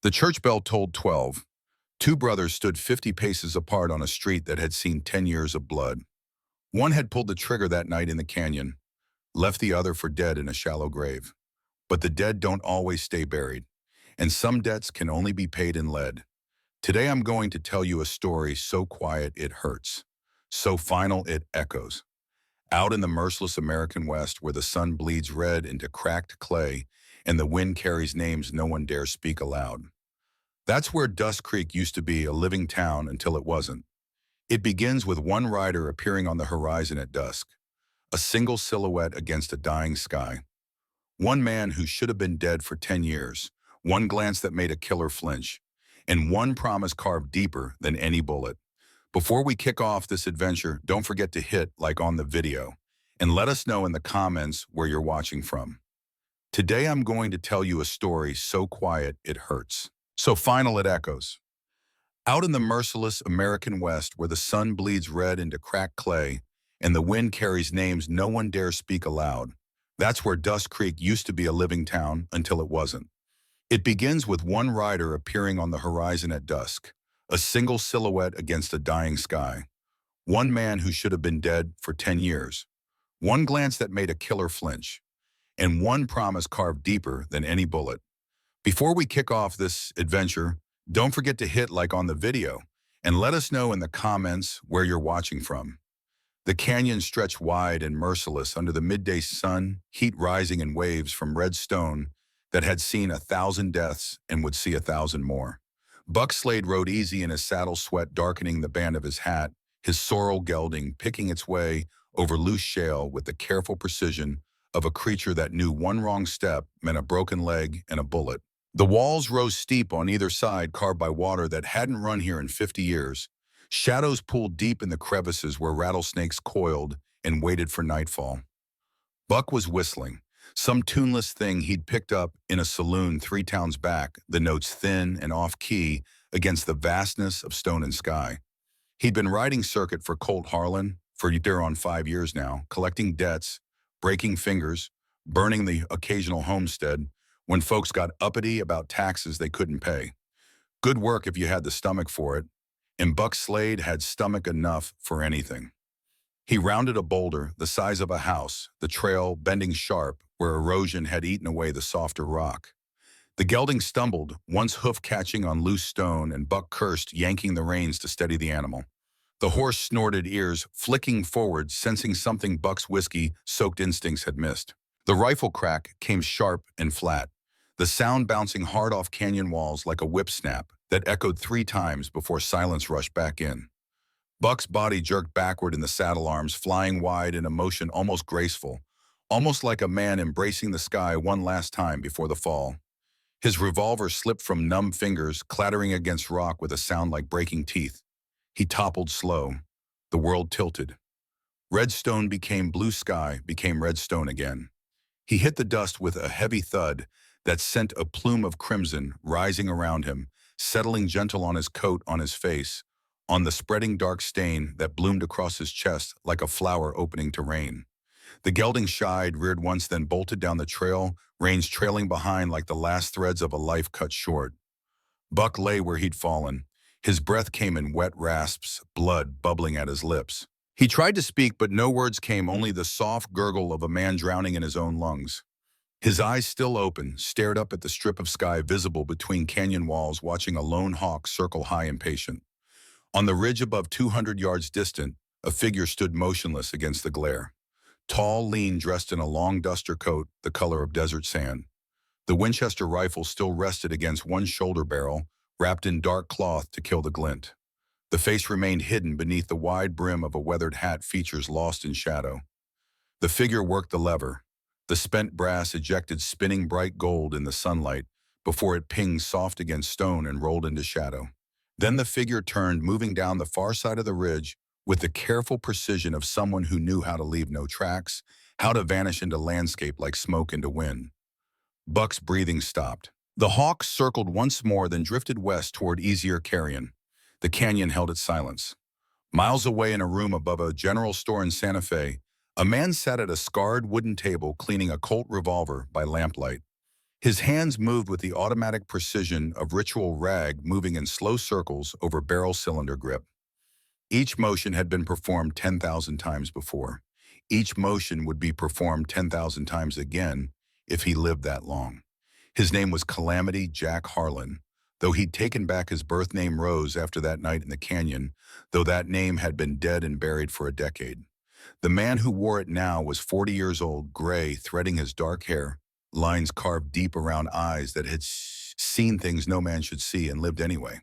The church bell tolled 12. Two brothers stood 50 paces apart on a street that had seen 10 years of blood. One had pulled the trigger that night in the canyon, left the other for dead in a shallow grave. But the dead don't always stay buried, and some debts can only be paid in lead. Today I'm going to tell you a story so quiet it hurts, so final it echoes. Out in the merciless American West, where the sun bleeds red into cracked clay and the wind carries names no one dares speak aloud. That's where Dust Creek used to be a living town until it wasn't. It begins with one rider appearing on the horizon at dusk, a single silhouette against a dying sky. One man who should have been dead for 10 years, one glance that made a killer flinch, and one promise carved deeper than any bullet. Before we kick off this adventure, don't forget to hit like on the video and let us know in the comments where you're watching from. Today I'm going to tell you a story so quiet it hurts, so final it echoes. Out in the merciless American West, where the sun bleeds red into cracked clay and the wind carries names no one dares speak aloud, that's where Dust Creek used to be a living town until it wasn't. It begins with one rider appearing on the horizon at dusk, a single silhouette against a dying sky. One man who should have been dead for 10 years. One glance that made a killer flinch. And one promise carved deeper than any bullet. Before we kick off this adventure, don't forget to hit like on the video and let us know in the comments where you're watching from. The canyon stretched wide and merciless under the midday sun, heat rising in waves from red stone that had seen 1,000 deaths and would see 1,000 more. Buck Slade rode easy in his saddle, sweat darkening the band of his hat, his sorrel gelding picking its way over loose shale with the careful precision of a creature that knew one wrong step meant a broken leg and a bullet. The walls rose steep on either side, carved by water that hadn't run here in 50 years. Shadows pooled deep in the crevices where rattlesnakes coiled and waited for nightfall. Buck was whistling, some tuneless thing he'd picked up in a saloon 3 towns back, the notes thin and off-key against the vastness of stone and sky. He'd been riding circuit for Colt Harlan for near on 5 years now, collecting debts, breaking fingers, burning the occasional homestead when folks got uppity about taxes they couldn't pay. Good work if you had the stomach for it, and Buck Slade had stomach enough for anything. He rounded a boulder the size of a house, the trail bending sharp where erosion had eaten away the softer rock. The gelding stumbled, once hoof catching on loose stone, and Buck cursed, yanking the reins to steady the animal. The horse snorted, ears flicking forward, sensing something Buck's whiskey-soaked instincts had missed. The rifle crack came sharp and flat, the sound bouncing hard off canyon walls like a whip snap that echoed 3 times before silence rushed back in. Buck's body jerked backward in the saddle, arms flying wide in a motion almost graceful, almost like a man embracing the sky one last time before the fall. His revolver slipped from numb fingers, clattering against rock with a sound like breaking teeth. He toppled slow. The world tilted. Red stone became blue sky, became red stone again. He hit the dust with a heavy thud that sent a plume of crimson rising around him, settling gentle on his coat, on his face, on the spreading dark stain that bloomed across his chest like a flower opening to rain. The gelding shied, reared once, then bolted down the trail, reins trailing behind like the last threads of a life cut short. Buck lay where he'd fallen. His breath came in wet rasps, blood bubbling at his lips. He tried to speak, but no words came, only the soft gurgle of a man drowning in his own lungs. His eyes still open, stared up at the strip of sky visible between canyon walls, watching a lone hawk circle high, impatient. On the ridge above 200 yards distant, a figure stood motionless against the glare. Tall, lean, dressed in a long duster coat, the color of desert sand. The Winchester rifle still rested against one shoulder barrel, wrapped in dark cloth to kill the glint. The face remained hidden beneath the wide brim of a weathered hat, features lost in shadow. The figure worked the lever. The spent brass ejected spinning bright gold in the sunlight before it pinged soft against stone and rolled into shadow. Then the figure turned, moving down the far side of the ridge with the careful precision of someone who knew how to leave no tracks, how to vanish into landscape like smoke into wind. Buck's breathing stopped. The hawk circled once more, then drifted west toward easier carrion. The canyon held its silence. Miles away, in a room above a general store in Santa Fe, a man sat at a scarred wooden table cleaning a Colt revolver by lamplight. His hands moved with the automatic precision of ritual rag moving in slow circles over barrel cylinder grip. Each motion had been performed 10,000 times before. Each motion would be performed 10,000 times again if he lived that long. His name was Calamity Jack Harlan, though he'd taken back his birth name Rose after that night in the canyon, though that name had been dead and buried for a decade. The man who wore it now was 40 years old, gray, threading his dark hair, lines carved deep around eyes that had seen things no man should see and lived anyway.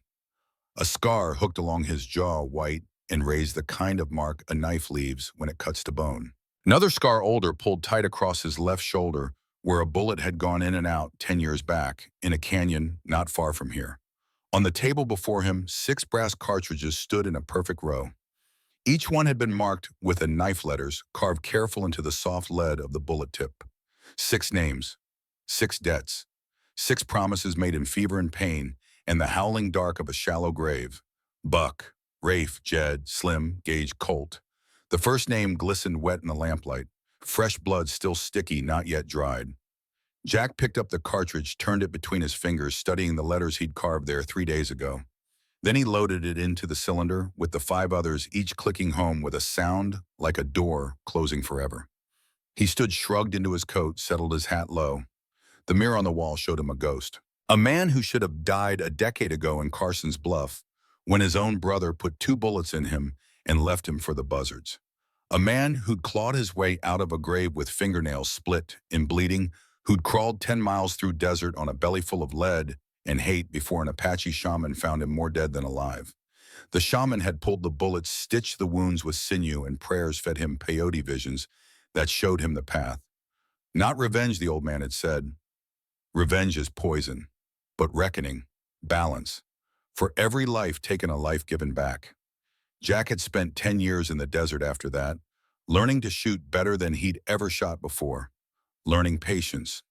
A scar hooked along his jaw, white, and raised the kind of mark a knife leaves when it cuts to bone. Another scar older pulled tight across his left shoulder where a bullet had gone in and out 10 years back in a canyon not far from here. On the table before him, 6 brass cartridges stood in a perfect row. Each one had been marked with a knife letters carved careful into the soft lead of the bullet tip. 6 names, 6 debts, 6 promises made in fever and pain and the howling dark of a shallow grave. Buck, Rafe, Jed, Slim, Gage, Colt. The first name glistened wet in the lamplight, fresh blood still sticky, not yet dried. Jack picked up the cartridge, turned it between his fingers, studying the letters he'd carved there 3 days ago. Then he loaded it into the cylinder, with the 5 others each clicking home with a sound like a door closing forever. He stood shrugged into his coat, settled his hat low. The mirror on the wall showed him a ghost. A man who should have died a decade ago in Carson's Bluff, when his own brother put 2 bullets in him and left him for the buzzards. A man who'd clawed his way out of a grave with fingernails split and bleeding, who'd crawled 10 miles through desert on a belly full of lead and hate before an Apache shaman found him more dead than alive. The shaman had pulled the bullets, stitched the wounds with sinew, and prayers fed him peyote visions that showed him the path. Not revenge, the old man had said. Revenge is poison, but reckoning, balance. For every life taken, a life given back. Jack had spent 10 years in the desert after that, learning to shoot better than he'd ever shot before, learning patience,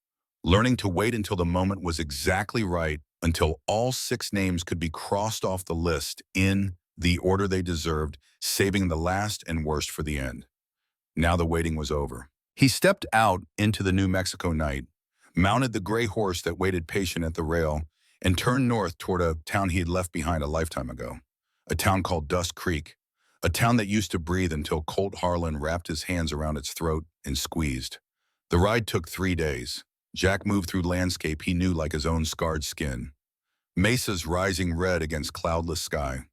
learning to wait until the moment was exactly right, until all 6 names could be crossed off the list in the order they deserved, saving the last and worst for the end. Now the waiting was over. He stepped out into the New Mexico night, mounted the gray horse that waited patient at the rail, and turned north toward a town he had left behind a lifetime ago. A town called Dust Creek, a town that used to breathe until Colt Harlan wrapped his hands around its throat and squeezed. The ride took 3 days. Jack moved through landscape he knew like his own scarred skin. Mesas rising red against cloudless sky.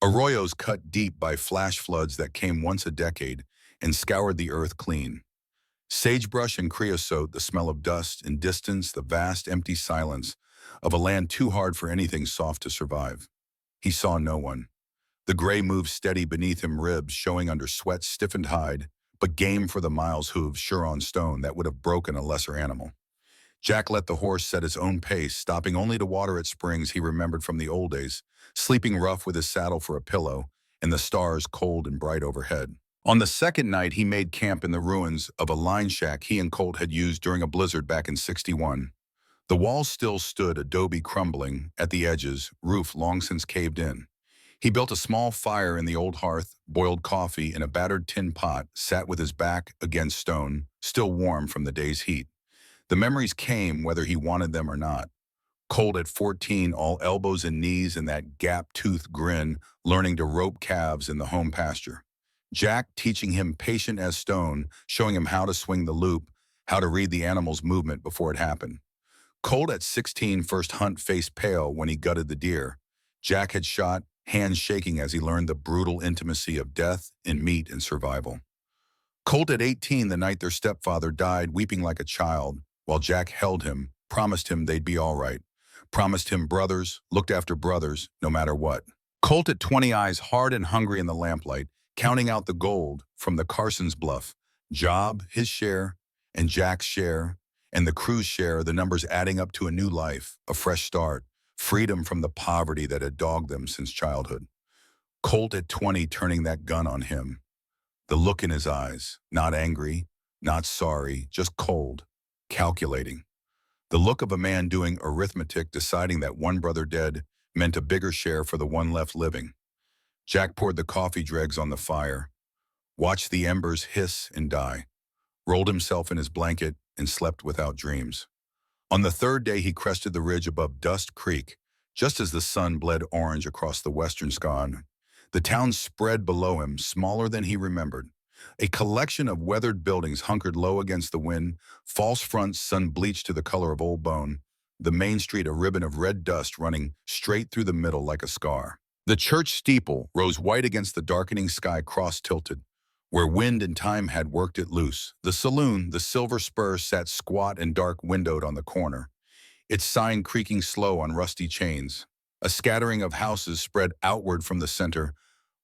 Arroyos cut deep by flash floods that came once a decade and scoured the earth clean. Sagebrush and creosote, the smell of dust and distance, the vast empty silence of a land too hard for anything soft to survive. He saw no one. The gray moved steady beneath him, ribs showing under sweat stiffened hide, but game for the miles hooves sure on stone that would have broken a lesser animal. Jack let the horse set his own pace, stopping only to water at springs he remembered from the old days, sleeping rough with his saddle for a pillow, and the stars cold and bright overhead. On the second night, he made camp in the ruins of a line shack he and Colt had used during a blizzard back in '61. The walls still stood, adobe crumbling at the edges, roof long since caved in. He built a small fire in the old hearth, boiled coffee in a battered tin pot, sat with his back against stone, still warm from the day's heat. The memories came whether he wanted them or not. Colt at 14, all elbows and knees and that gap-toothed grin, learning to rope calves in the home pasture. Jack teaching him patient as stone, showing him how to swing the loop, how to read the animal's movement before it happened. Colt at 16, first hunt faced pale when he gutted the deer. Jack had shot, hands shaking as he learned the brutal intimacy of death and meat and survival. Colt at 18, the night their stepfather died, weeping like a child, while Jack held him, promised him they'd be all right, promised him brothers, looked after brothers, no matter what. Colt at 20, eyes hard and hungry in the lamplight, counting out the gold from the Carson's Bluff, job, his share, and Jack's share, and the crew's share, the numbers adding up to a new life, a fresh start, freedom from the poverty that had dogged them since childhood. Colt at 20 turning that gun on him. The look in his eyes, not angry, not sorry, just cold, calculating. The look of a man doing arithmetic, deciding that one brother dead meant a bigger share for the one left living. Jack poured the coffee dregs on the fire, watched the embers hiss and die, rolled himself in his blanket and slept without dreams. On the third day, he crested the ridge above Dust Creek, just as the sun bled orange across the western sky. The town spread below him, smaller than he remembered. A collection of weathered buildings hunkered low against the wind, false fronts sun-bleached to the color of old bone, the main street a ribbon of red dust running straight through the middle like a scar. The church steeple rose white against the darkening sky cross-tilted, where wind and time had worked it loose. The saloon, the Silver Spur, sat squat and dark-windowed on the corner, its sign creaking slow on rusty chains. A scattering of houses spread outward from the center,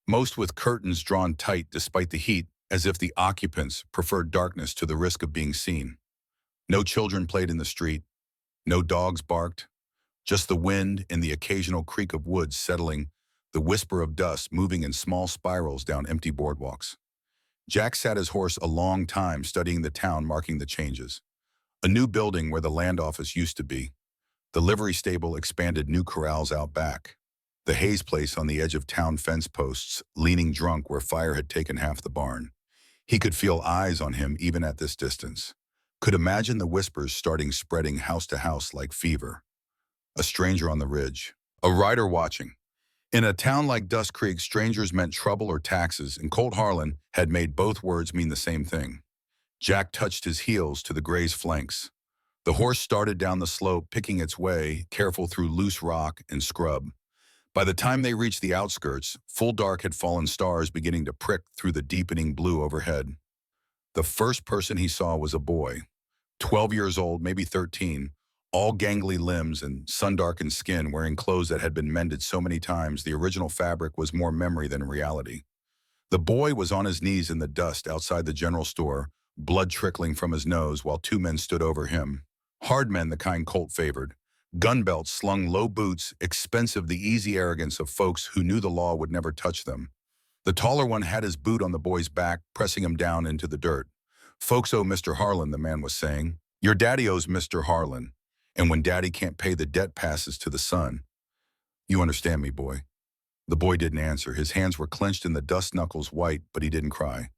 most with curtains drawn tight despite the heat, as if the occupants preferred darkness to the risk of being seen. No children played in the street, no dogs barked, just the wind and the occasional creak of wood settling, the whisper of dust moving in small spirals down empty boardwalks. Jack sat his horse a long time studying the town, marking the changes. A new building where the land office used to be. The livery stable expanded new corrals out back. The Hayes place on the edge of town fence posts, leaning drunk where fire had taken half the barn. He could feel eyes on him even at this distance. Could imagine the whispers spreading house to house like fever. A stranger on the ridge. A rider watching. In a town like Dust Creek, strangers meant trouble or taxes, and Colt Harlan had made both words mean the same thing. Jack touched his heels to the gray's flanks. The horse started down the slope, picking its way, careful through loose rock and scrub. By the time they reached the outskirts, full dark had fallen, stars beginning to prick through the deepening blue overhead. The first person he saw was a boy, 12 years old, maybe 13, all gangly limbs and sun-darkened skin, wearing clothes that had been mended so many times the original fabric was more memory than reality. The boy was on his knees in the dust outside the general store, blood trickling from his nose while two men stood over him. Hard men, the kind Colt favored. Gun belts slung, low boots, expensive, the easy arrogance of folks who knew the law would never touch them. The taller one had his boot on the boy's back, pressing him down into the dirt. "Folks owe Mr. Harlan," the man was saying. "Your daddy owes Mr. Harlan. And when daddy can't pay, the debt passes to the son. You understand me, boy?" The boy didn't answer. His hands were clenched in the dust, knuckles white, but he didn't cry.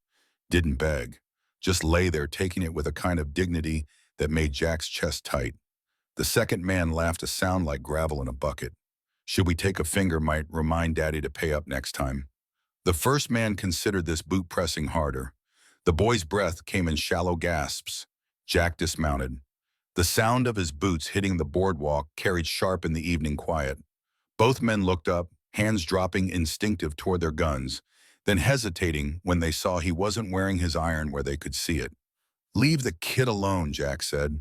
Didn't beg. Just lay there, taking it with a kind of dignity that made Jack's chest tight. The second man laughed, a sound like gravel in a bucket. "Should we take a finger, might remind daddy to pay up next time." The first man considered this boot pressing harder. The boy's breath came in shallow gasps. Jack dismounted. The sound of his boots hitting the boardwalk carried sharp in the evening quiet. Both men looked up, hands dropping instinctive toward their guns, then hesitating when they saw he wasn't wearing his iron where they could see it. "Leave the kid alone," Jack said.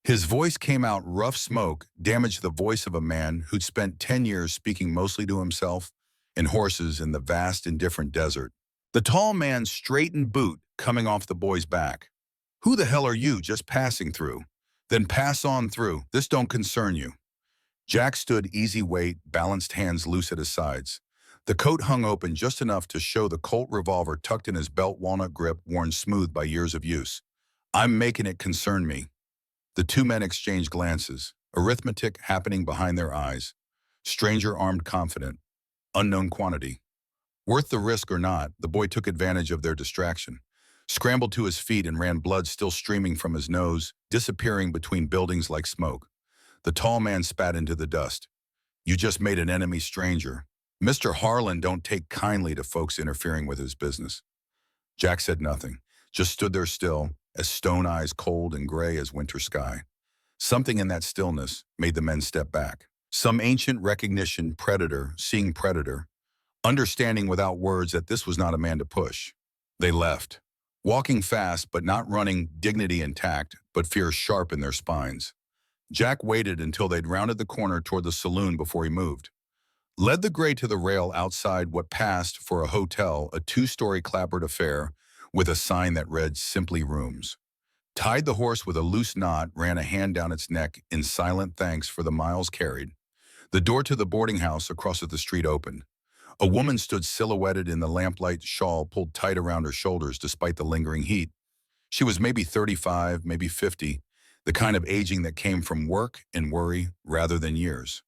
His voice came out rough smoke, damaged the voice of a man who'd spent 10 years speaking mostly to himself and horses in the vast, indifferent desert. The tall man straightened boot coming off the boy's back. "Who the hell are you, just passing through? Then pass on through. This don't concern you." Jack stood easy weight, balanced hands loose at his sides. The coat hung open just enough to show the Colt revolver tucked in his belt, walnut grip worn smooth by years of use. "I'm making it concern me." The two men exchanged glances, arithmetic happening behind their eyes. Stranger armed, confident. Unknown quantity. Worth the risk or not, the boy took advantage of their distraction, scrambled to his feet and ran, blood still streaming from his nose, disappearing between buildings like smoke. The tall man spat into the dust. "You just made an enemy, stranger. Mr. Harlan don't take kindly to folks interfering with his business." Jack said nothing, just stood there still, as stone eyes cold and gray as winter sky. Something in that stillness made the men step back. Some ancient recognition, predator, seeing predator, understanding without words that this was not a man to push. They left, walking fast but not running, dignity intact, but fear sharp in their spines. Jack waited until they'd rounded the corner toward the saloon before he moved. Led the gray to the rail outside what passed for a hotel, a two-story clapboard affair with a sign that read simply rooms. Tied the horse with a loose knot, ran a hand down its neck in silent thanks for the miles carried. The door to the boarding house across the street opened. A woman stood silhouetted in the lamplight, shawl pulled tight around her shoulders despite the lingering heat. She was maybe 35, maybe 50, the kind of aging that came from work and worry rather than years.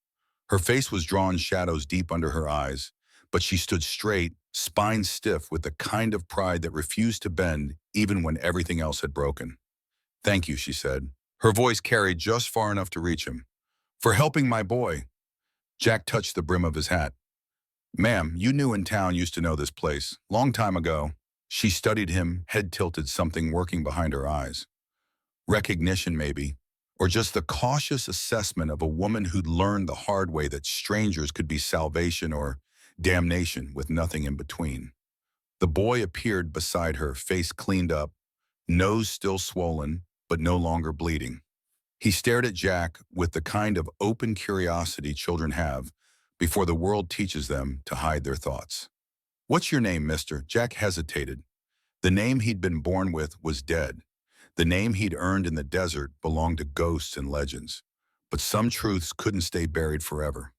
Her face was drawn shadows deep under her eyes, but she stood straight, spine stiff, with the kind of pride that refused to bend even when everything else had broken. "Thank you," she said. Her voice carried just far enough to reach him. "For helping my boy." Jack touched the brim of his hat. "Ma'am, you new in town used to know this place. Long time ago." She studied him, head tilted, something working behind her eyes. Recognition, maybe. Or just the cautious assessment of a woman who'd learned the hard way that strangers could be salvation or damnation with nothing in between. The boy appeared beside her, face cleaned up, nose still swollen, but no longer bleeding. He stared at Jack with the kind of open curiosity children have before the world teaches them to hide their thoughts. "What's your name, mister?" Jack hesitated. The name he'd been born with was dead. The name he'd earned in the desert belonged to ghosts and legends. But some truths couldn't stay buried forever.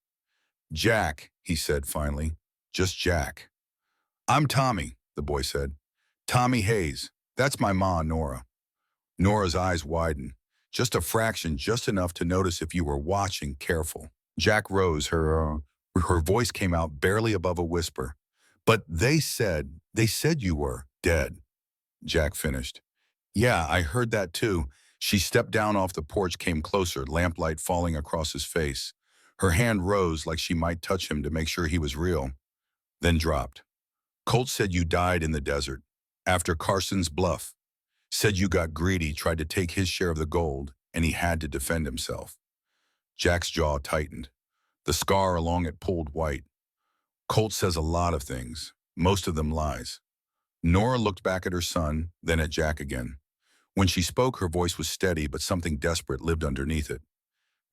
"Jack," he said finally. "Just Jack." "I'm Tommy," the boy said. "Tommy Hayes. That's my ma, Nora." Nora's eyes widened. "Just a fraction, just enough to notice if you were watching, careful." Jack rose. Her voice came out barely above a whisper. "But they said you were dead," Jack finished. "Yeah, I heard that too." She stepped down off the porch, came closer, lamplight falling across his face. Her hand rose like she might touch him to make sure he was real, then dropped. "Colt said you died in the desert, after Carson's bluff. Said you got greedy, tried to take his share of the gold, and he had to defend himself." Jack's jaw tightened. The scar along it pulled white. "Colt says a lot of things, most of them lies." Nora looked back at her son, then at Jack again. When she spoke, her voice was steady, but something desperate lived underneath it.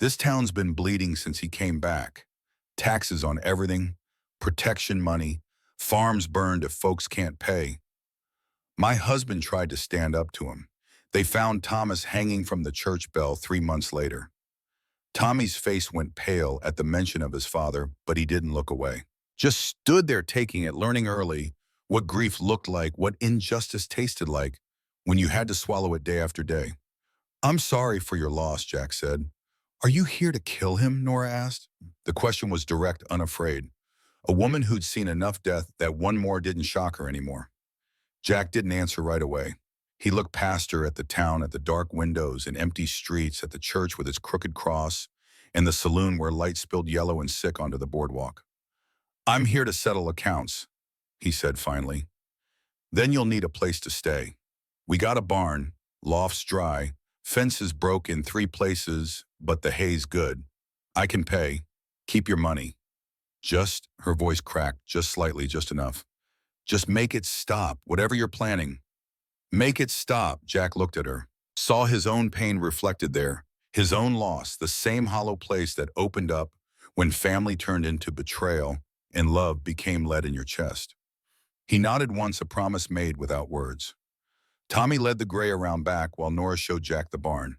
"This town's been bleeding since he came back. Taxes on everything, protection money, farms burned if folks can't pay. My husband tried to stand up to him. They found Thomas hanging from the church bell 3 months later." Tommy's face went pale at the mention of his father, but he didn't look away. Just stood there taking it, learning early what grief looked like, what injustice tasted like, when you had to swallow it day after day. "I'm sorry for your loss," Jack said. "Are you here to kill him?" Nora asked. The question was direct, unafraid. A woman who'd seen enough death that one more didn't shock her anymore. Jack didn't answer right away. He looked past her at the town, at the dark windows and empty streets, at the church with its crooked cross, and the saloon where light spilled yellow and sick onto the boardwalk. "I'm here to settle accounts," he said finally. "Then you'll need a place to stay. We got a barn, loft's dry, fences broke in 3 places, but the hay's good. I can pay. Keep your money. Just," her voice cracked, "just slightly, just enough. Just make it stop, whatever you're planning." "Make it stop," Jack looked at her, saw his own pain reflected there, his own loss, the same hollow place that opened up when family turned into betrayal and love became lead in your chest. He nodded once, a promise made without words. Tommy led the gray around back while Nora showed Jack the barn.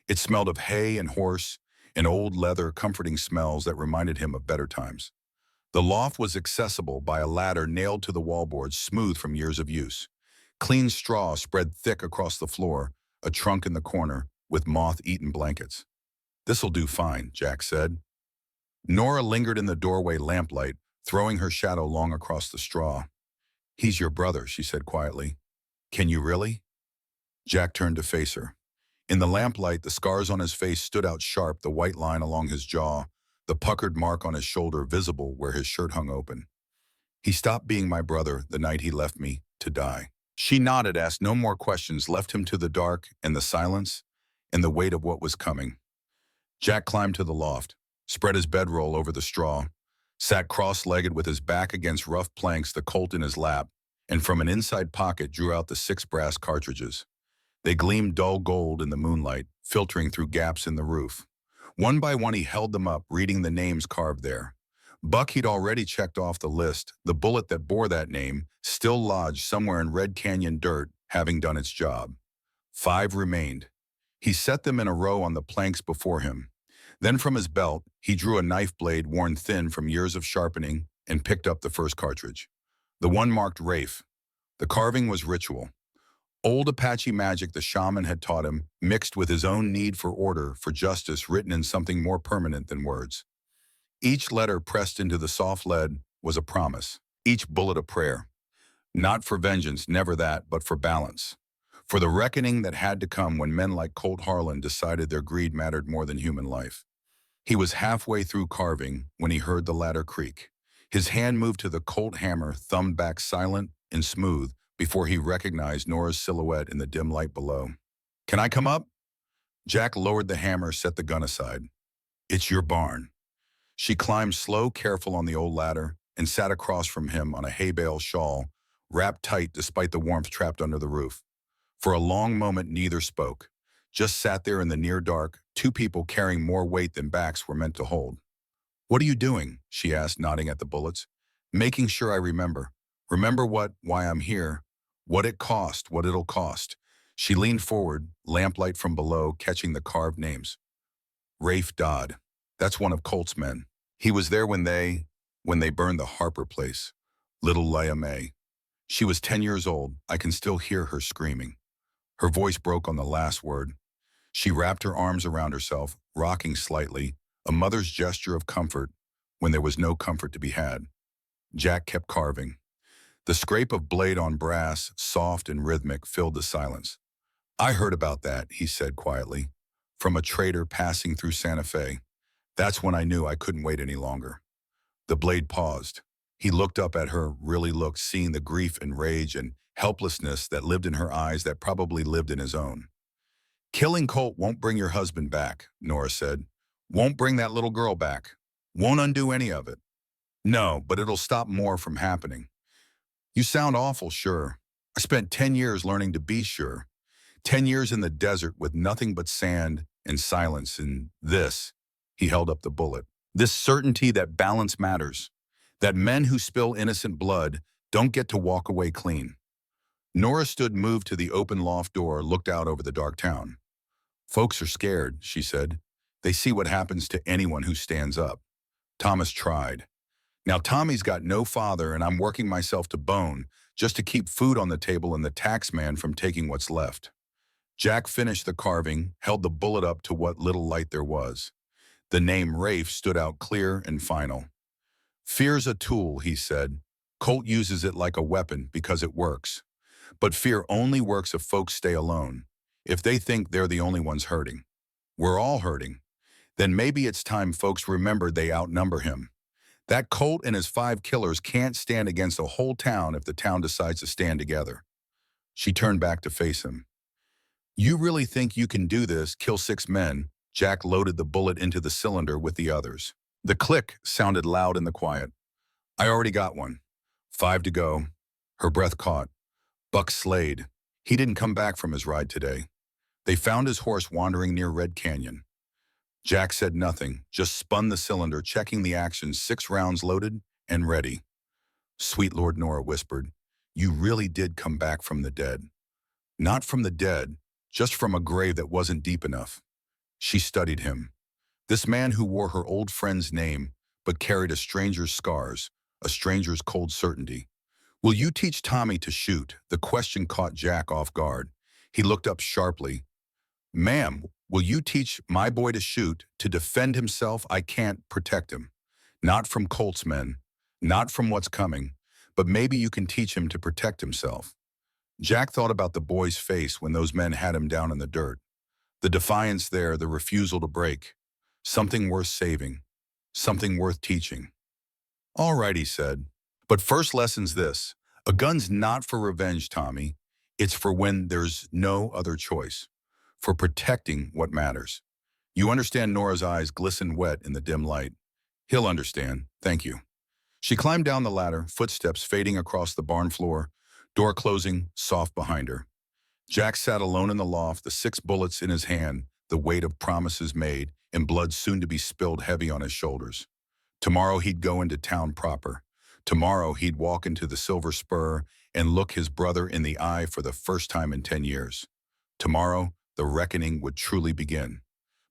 It smelled of hay and horse and old leather, comforting smells that reminded him of better times. The loft was accessible by a ladder nailed to the wallboards, smooth from years of use. Clean straw spread thick across the floor, a trunk in the corner with moth-eaten blankets. "This'll do fine," Jack said. Nora lingered in the doorway, lamplight, throwing her shadow long across the straw. "He's your brother," she said quietly. "Can you really?" Jack turned to face her. In the lamplight, the scars on his face stood out sharp, the white line along his jaw, the puckered mark on his shoulder visible where his shirt hung open. "He stopped being my brother the night he left me to die." She nodded, asked no more questions, left him to the dark and the silence and the weight of what was coming. Jack climbed to the loft, spread his bedroll over the straw, sat cross-legged with his back against rough planks, the Colt in his lap, and from an inside pocket drew out the 6 brass cartridges. They gleamed dull gold in the moonlight, filtering through gaps in the roof. One by one he held them up, reading the names carved there. Buck he'd already checked off the list, the bullet that bore that name, still lodged somewhere in Red Canyon dirt, having done its job. 5 remained. He set them in a row on the planks before him. Then from his belt, he drew a knife blade worn thin from years of sharpening and picked up the first cartridge. The one marked Rafe. The carving was ritual. Old Apache magic the shaman had taught him, mixed with his own need for order, for justice, written in something more permanent than words. Each letter pressed into the soft lead was a promise, each bullet a prayer. Not for vengeance, never that, but for balance. for the reckoning that had to come when men like Colt Harlan decided their greed mattered more than human life. He was halfway through carving when he heard the ladder creak. His hand moved to the Colt hammer, thumbed back silent and smooth before he recognized Nora's silhouette in the dim light below. "Can I come up?" Jack lowered the hammer, set the gun aside. "It's your barn." She climbed slow, careful on the old ladder and sat across from him on a hay bale shawl, wrapped tight despite the warmth trapped under the roof. For a long moment, neither spoke. Just sat there in the near dark, two people carrying more weight than backs were meant to hold. "What are you doing?" she asked, nodding at the bullets. "Making sure I remember. Remember why I'm here, what it cost, what it'll cost." She leaned forward, lamplight from below, catching the carved names. Rafe Dodd. That's one of Colt's men. He was there when they burned the Harper place. Little Leah May. She was 10 years old. I can still hear her screaming. Her voice broke on the last word. She wrapped her arms around herself, rocking slightly, a mother's gesture of comfort when there was no comfort to be had. Jack kept carving. The scrape of blade on brass, soft and rhythmic, filled the silence. "I heard about that," he said quietly, "from a trader passing through Santa Fe. That's when I knew I couldn't wait any longer." The blade paused. He looked up at her, really looked, seeing the grief and rage and helplessness that lived in her eyes that probably lived in his own. "Killing Colt won't bring your husband back," Nora said. "Won't bring that little girl back. Won't undo any of it. No, but it'll stop more from happening." "You sound awful sure. I spent 10 years learning to be sure. 10 years in the desert with nothing but sand and silence and this." He held up the bullet. "This certainty that balance matters. That men who spill innocent blood don't get to walk away clean." Nora stood moved to the open loft door, looked out over the dark town. "Folks are scared," she said. "They see what happens to anyone who stands up." Thomas tried. "Now Tommy's got no father and I'm working myself to bone just to keep food on the table and the tax man from taking what's left." Jack finished the carving, held the bullet up to what little light there was. The name Rafe stood out clear and final. "Fear's a tool," he said. "Colt uses it like a weapon because it works. But fear only works if folks stay alone, if they think they're the only ones hurting. We're all hurting. Then maybe it's time folks remember they outnumber him. That Colt and his 5 killers can't stand against a whole town if the town decides to stand together." She turned back to face him. "You really think you can do this, kill 6 men?" Jack loaded the bullet into the cylinder with the others. The click sounded loud in the quiet. "I already got one. 5 to go." Her breath caught. Buck Slade. He didn't come back from his ride today. They found his horse wandering near Red Canyon. Jack said nothing, just spun the cylinder, checking the action, 6 rounds loaded and ready. "Sweet Lord," Nora whispered, "you really did come back from the dead." "Not from the dead, just from a grave that wasn't deep enough." She studied him. This man who wore her old friend's name, but carried a stranger's scars, a stranger's cold certainty. "Will you teach Tommy to shoot?" The question caught Jack off guard. He looked up sharply. "Ma'am, will you teach my boy to shoot, to defend himself? I can't protect him. Not from Colt's men, not from what's coming, but maybe you can teach him to protect himself." Jack thought about the boy's face when those men had him down in the dirt. The defiance there, the refusal to break. Something worth saving. Something worth teaching. "All right," he said. "But first lesson's this. A gun's not for revenge, Tommy. It's for when there's no other choice. For protecting what matters." "You understand?" Nora's eyes glistened wet in the dim light. "He'll understand. Thank you." She climbed down the ladder, footsteps fading across the barn floor, door closing soft behind her. Jack sat alone in the loft, the 6 bullets in his hand, the weight of promises made, and blood soon to be spilled heavy on his shoulders. Tomorrow he'd go into town proper. Tomorrow he'd walk into the Silver Spur and look his brother in the eye for the first time in 10 years. Tomorrow, the reckoning would truly begin.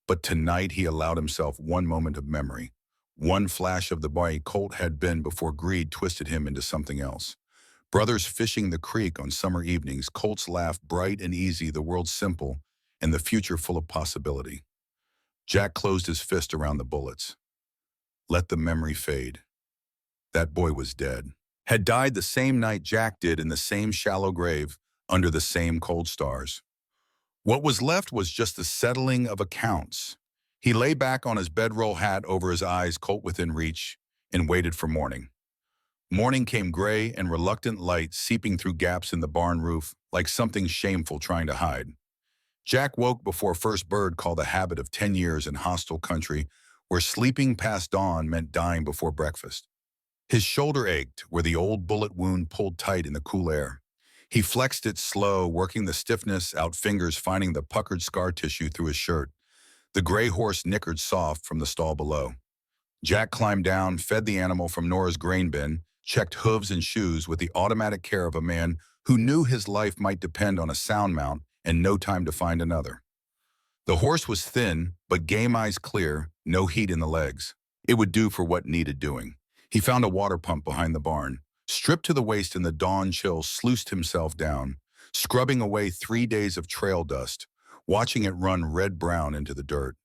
But tonight he allowed himself one moment of memory, one flash of the boy Colt had been before greed twisted him into something else. Brothers fishing the creek on summer evenings, Colt's laugh bright and easy, the world simple, and the future full of possibility. Jack closed his fist around the bullets. Let the memory fade. That boy was dead. Had died the same night Jack did in the same shallow grave, under the same cold stars. What was left was just the settling of accounts. He lay back on his bedroll hat over his eyes, colt within reach, and waited for morning. Morning came gray and reluctant light seeping through gaps in the barn roof like something shameful trying to hide. Jack woke before first bird called a habit of 10 years in hostile country where sleeping past dawn meant dying before breakfast. His shoulder ached where the old bullet wound pulled tight in the cool air. He flexed it slow, working the stiffness out, fingers finding the puckered scar tissue through his shirt. The gray horse nickered soft from the stall below. Jack climbed down, fed the animal from Nora's grain bin, checked hooves and shoes with the automatic care of a man who knew his life might depend on a sound mount and no time to find another. The horse was thin, but game eyes clear, no heat in the legs. It would do for what needed doing. He found a water pump behind the barn. Stripped to the waist in the dawn chill, sluiced himself down, scrubbing away 3 days of trail dust, watching it run red-brown into the dirt.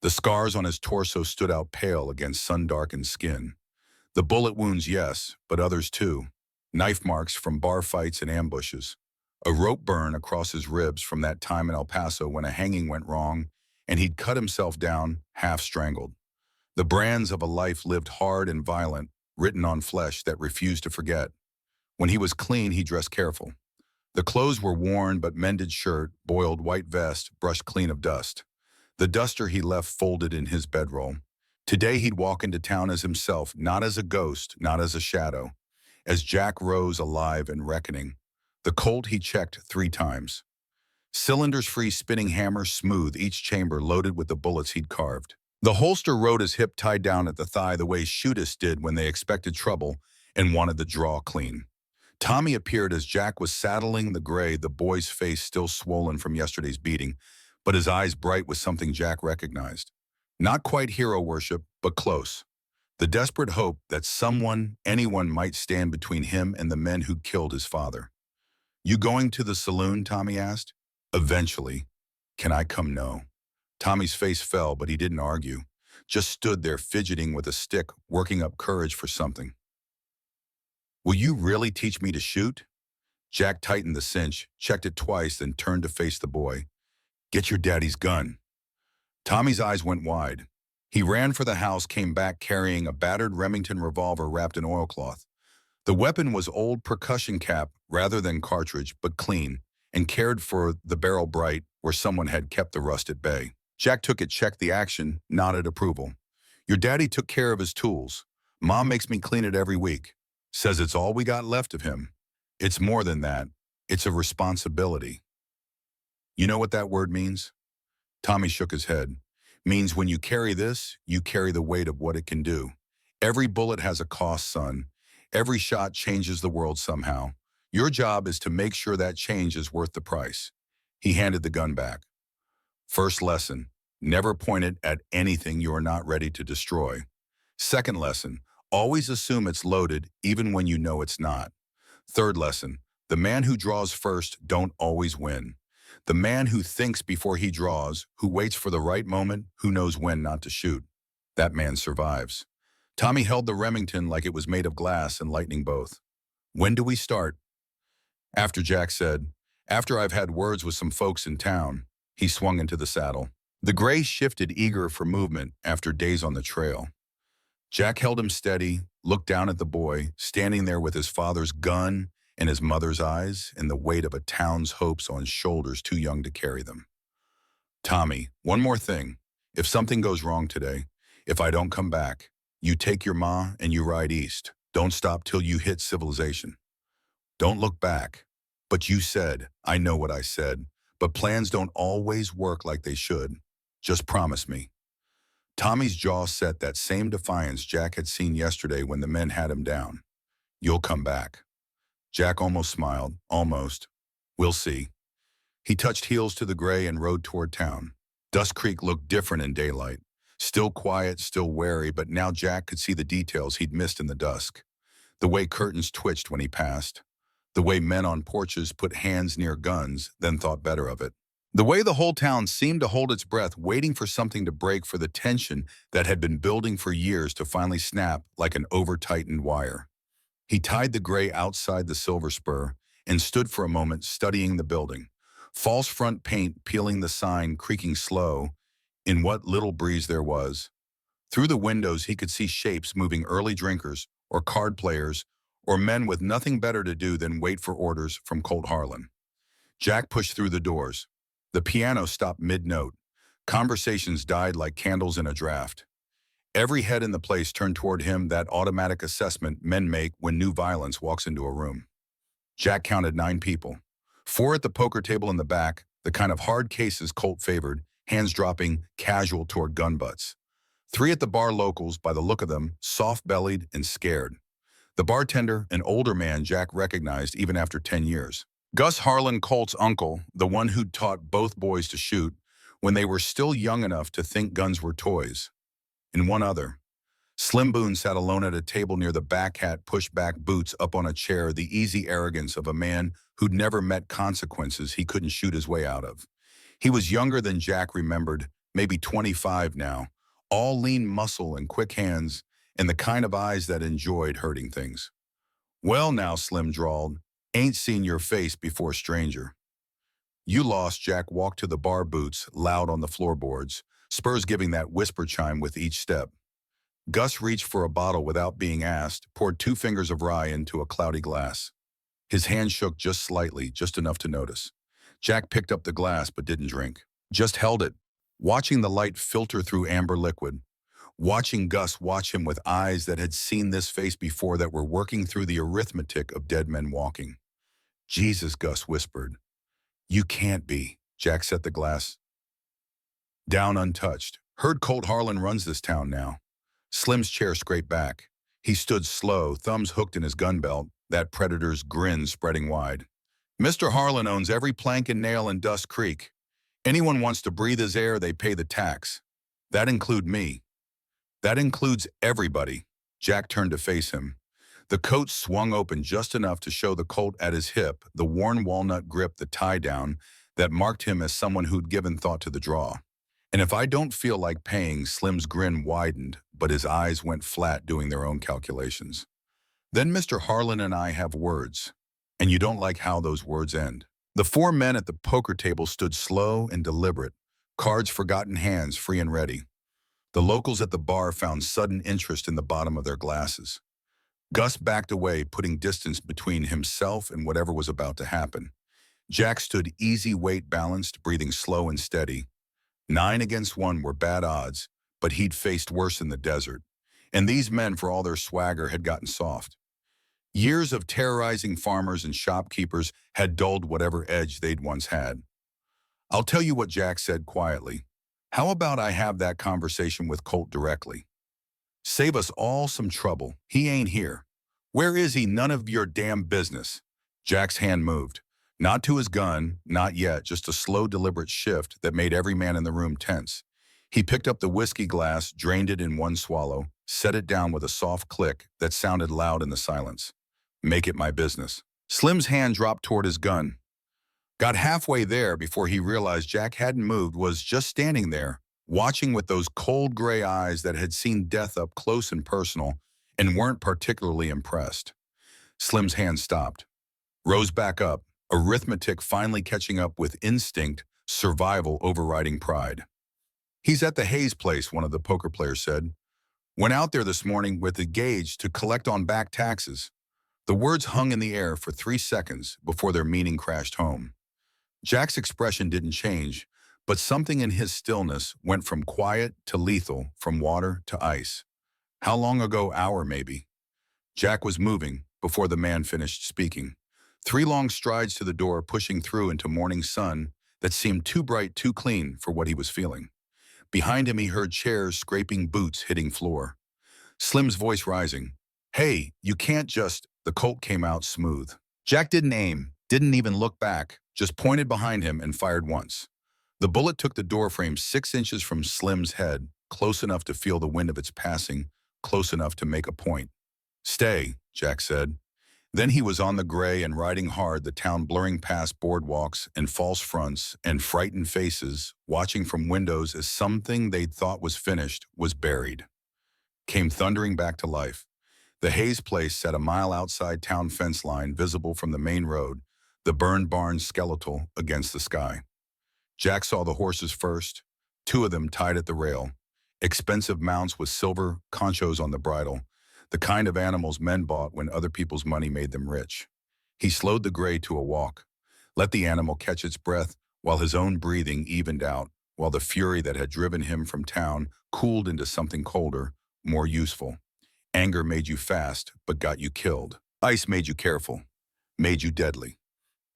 The scars on his torso stood out pale against sun-darkened skin. The bullet wounds, yes, but others too. Knife marks from bar fights and ambushes. A rope burn across his ribs from that time in El Paso when a hanging went wrong, and he'd cut himself down, half strangled. The brands of a life lived hard and violent, written on flesh that refused to forget. When he was clean, he dressed careful. The clothes were worn but mended shirt, boiled white vest, brushed clean of dust. The duster he left folded in his bedroll. Today he'd walk into town as himself, not as a ghost, not as a shadow. As Jack rose alive and reckoning. The Colt he checked 3 times. Cylinders-free spinning hammer smooth, each chamber loaded with the bullets he'd carved. The holster rode his hip tied down at the thigh the way shooters did when they expected trouble and wanted the draw clean. Tommy appeared as Jack was saddling the gray, the boy's face still swollen from yesterday's beating, but his eyes bright with something Jack recognized. Not quite hero worship, but close. The desperate hope that someone, anyone might stand between him and the men who killed his father. "You going to the saloon?" Tommy asked. "Eventually. Can I come?" "No." Tommy's face fell, but he didn't argue. Just stood there fidgeting with a stick, working up courage for something. "Will you really teach me to shoot?" Jack tightened the cinch, checked it twice, then turned to face the boy. "Get your daddy's gun." Tommy's eyes went wide. He ran for the house, came back carrying a battered Remington revolver wrapped in oilcloth. The weapon was old percussion cap rather than cartridge, but clean, and cared for, the barrel bright, where someone had kept the rust at bay. Jack took it, checked the action, nodded approval. "Your daddy took care of his tools. Mom makes me clean it every week. Says it's all we got left of him. It's more than that. It's a responsibility." "You know what that word means?" Tommy shook his head. "Means when you carry this, you carry the weight of what it can do. Every bullet has a cost, son. Every shot changes the world somehow. Your job is to make sure that change is worth the price." He handed the gun back. "First lesson, never point it at anything you are not ready to destroy. Second lesson, always assume it's loaded even when you know it's not. Third lesson, the man who draws first don't always win. The man who thinks before he draws, who waits for the right moment, who knows when not to shoot. That man survives." Tommy held the Remington like it was made of glass and lightning both. "When do we start?" After Jack said, "After I've had words with some folks in town." He swung into the saddle. The gray shifted, eager for movement after days on the trail. Jack held him steady, looked down at the boy, standing there with his father's gun and his mother's eyes and the weight of a town's hopes on shoulders too young to carry them. "Tommy, one more thing. If something goes wrong today, if I don't come back, you take your ma and you ride east. Don't stop till you hit civilization. Don't look back." "But you said," "I know what I said, but plans don't always work like they should. Just promise me." Tommy's jaw set that same defiance Jack had seen yesterday when the men had him down. "You'll come back." Jack almost smiled, almost. "We'll see." He touched heels to the gray and rode toward town. Dust Creek looked different in daylight. Still quiet, still wary, but now Jack could see the details he'd missed in the dusk. The way curtains twitched when he passed. The way men on porches put hands near guns, then thought better of it. The way the whole town seemed to hold its breath, waiting for something to break, for the tension that had been building for years to finally snap like an over-tightened wire. He tied the gray outside the silver spur and stood for a moment studying the building. False front paint peeling the sign, creaking slow in what little breeze there was. Through the windows, he could see shapes moving, early drinkers or card players or men with nothing better to do than wait for orders from Colt Harlan. Jack pushed through the doors. The piano stopped mid-note. Conversations died like candles in a draft. Every head in the place turned toward him, that automatic assessment men make when new violence walks into a room. Jack counted 9 people. 4 at the poker table in the back, the kind of hard cases Colt favored, hands dropping, casual toward gun butts. 3 at the bar, locals, by the look of them, soft-bellied and scared. The bartender, an older man Jack recognized even after 10 years. Gus Harlan, Colt's uncle, the one who'd taught both boys to shoot when they were still young enough to think guns were toys. And one other. Slim Boone sat alone at a table near the back, hat pushed back, boots up on a chair, the easy arrogance of a man who'd never met consequences he couldn't shoot his way out of. He was younger than Jack remembered, maybe 25 now, all lean muscle and quick hands, and the kind of eyes that enjoyed hurting things. "Well now," Slim drawled, "ain't seen your face before, stranger." "You lost." Jack walked to the bar, boots loud on the floorboards, spurs giving that whisper chime with each step. Gus reached for a bottle without being asked, poured 2 fingers of rye into a cloudy glass. His hand shook just slightly, just enough to notice. Jack picked up the glass but didn't drink, just held it, watching the light filter through amber liquid, watching Gus watch him with eyes that had seen this face before, that were working through the arithmetic of dead men walking. "Jesus," Gus whispered. "You can't be." Jack set the glass down untouched. "Heard Colt Harlan runs this town now." Slim's chair scraped back. He stood slow, thumbs hooked in his gun belt, that predator's grin spreading wide. "Mr. Harlan owns every plank and nail in Dust Creek. Anyone wants to breathe his air, they pay the tax. That include me. That includes everybody." Jack turned to face him. The coat swung open just enough to show the Colt at his hip, the worn walnut grip, the tie-down that marked him as someone who'd given thought to the draw. "And if I don't feel like paying," Slim's grin widened, but his eyes went flat doing their own calculations. "Then Mr. Harlan and I have words, and you don't like how those words end." The 4 men at the poker table stood slow and deliberate, cards forgotten, hands free and ready. The locals at the bar found sudden interest in the bottom of their glasses. Gus backed away, putting distance between himself and whatever was about to happen. Jack stood easy, weight balanced, breathing slow and steady. 9 against 1 were bad odds, but he'd faced worse in the desert. And these men, for all their swagger, had gotten soft. Years of terrorizing farmers and shopkeepers had dulled whatever edge they'd once had. "I'll tell you what," Jack said quietly. "How about I have that conversation with Colt directly? Save us all some trouble. He ain't here. Where is he? None of your damn business." Jack's hand moved. Not to his gun, not yet, just a slow, deliberate shift that made every man in the room tense. He picked up the whiskey glass, drained it in one swallow, set it down with a soft click that sounded loud in the silence. "Make it my business." Slim's hand dropped toward his gun. Got halfway there before he realized Jack hadn't moved, was just standing there, watching with those cold gray eyes that had seen death up close and personal and weren't particularly impressed. Slim's hand stopped, rose back up, arithmetic finally catching up with instinct, survival overriding pride. "He's at the Hayes place," one of the poker players said. "Went out there this morning with the gauge to collect on back taxes." The words hung in the air for 3 seconds before their meaning crashed home. Jack's expression didn't change, but something in his stillness went from quiet to lethal, from water to ice. "How long ago?" "Hour, maybe." Jack was moving before the man finished speaking. 3 long strides to the door, pushing through into morning sun that seemed too bright, too clean for what he was feeling. Behind him he heard chairs scraping, boots hitting floor. Slim's voice rising. "Hey, you can't just..." The Colt came out smooth. Jack didn't aim, didn't even look back, just pointed behind him and fired once. The bullet took the doorframe 6 inches from Slim's head, close enough to feel the wind of its passing, close enough to make a point. "Stay," Jack said. Then he was on the gray and riding hard, the town blurring past boardwalks and false fronts and frightened faces, watching from windows as something they'd thought was finished was buried. Came thundering back to life. The Hayes place sat a mile outside town fence line, visible from the main road, the burned barn skeletal against the sky. Jack saw the horses first, two of them tied at the rail, expensive mounts with silver conchos on the bridle, the kind of animals men bought when other people's money made them rich. He slowed the gray to a walk, let the animal catch its breath while his own breathing evened out, while the fury that had driven him from town cooled into something colder, more useful. Anger made you fast, but got you killed. Ice made you careful, made you deadly.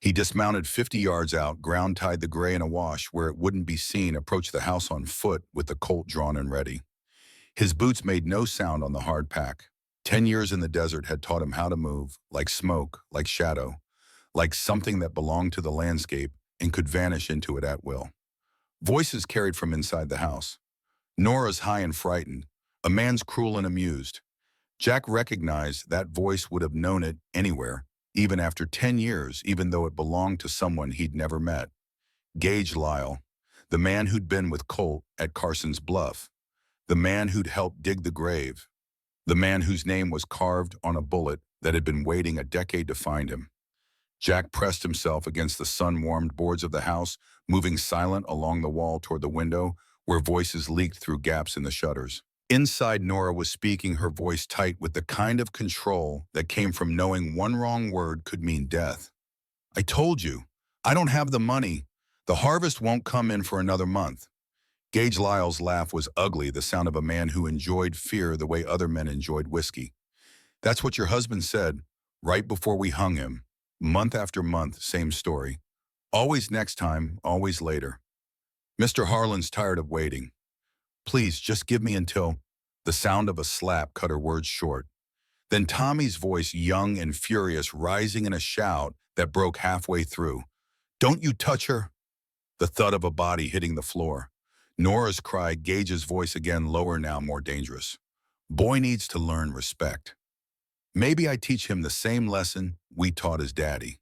He dismounted 50 yards out, ground-tied the gray in a wash where it wouldn't be seen, approached the house on foot with the Colt drawn and ready. His boots made no sound on the hard pack. 10 years in the desert had taught him how to move, like smoke, like shadow, like something that belonged to the landscape and could vanish into it at will. Voices carried from inside the house. Nora's high and frightened, a man's cruel and amused. Jack recognized that voice would have known it anywhere, even after 10 years, even though it belonged to someone he'd never met. Gage Lyle, the man who'd been with Colt at Carson's Bluff, the man who'd helped dig the grave, the man whose name was carved on a bullet that had been waiting a decade to find him. Jack pressed himself against the sun-warmed boards of the house, moving silent along the wall toward the window, where voices leaked through gaps in the shutters. Inside, Nora was speaking, her voice tight with the kind of control that came from knowing one wrong word could mean death. "I told you, I don't have the money. The harvest won't come in for another month." Gage Lyle's laugh was ugly, the sound of a man who enjoyed fear the way other men enjoyed whiskey. "That's what your husband said, right before we hung him. Month after month, same story. Always next time, always later. Mr. Harlan's tired of waiting. Please, just give me until—" The sound of a slap cut her words short. Then Tommy's voice, young and furious, rising in a shout that broke halfway through. "Don't you touch her!" The thud of a body hitting the floor. Nora's cry, Gage's voice again, lower now, more dangerous. "Boy needs to learn respect. Maybe I teach him the same lesson we taught his daddy."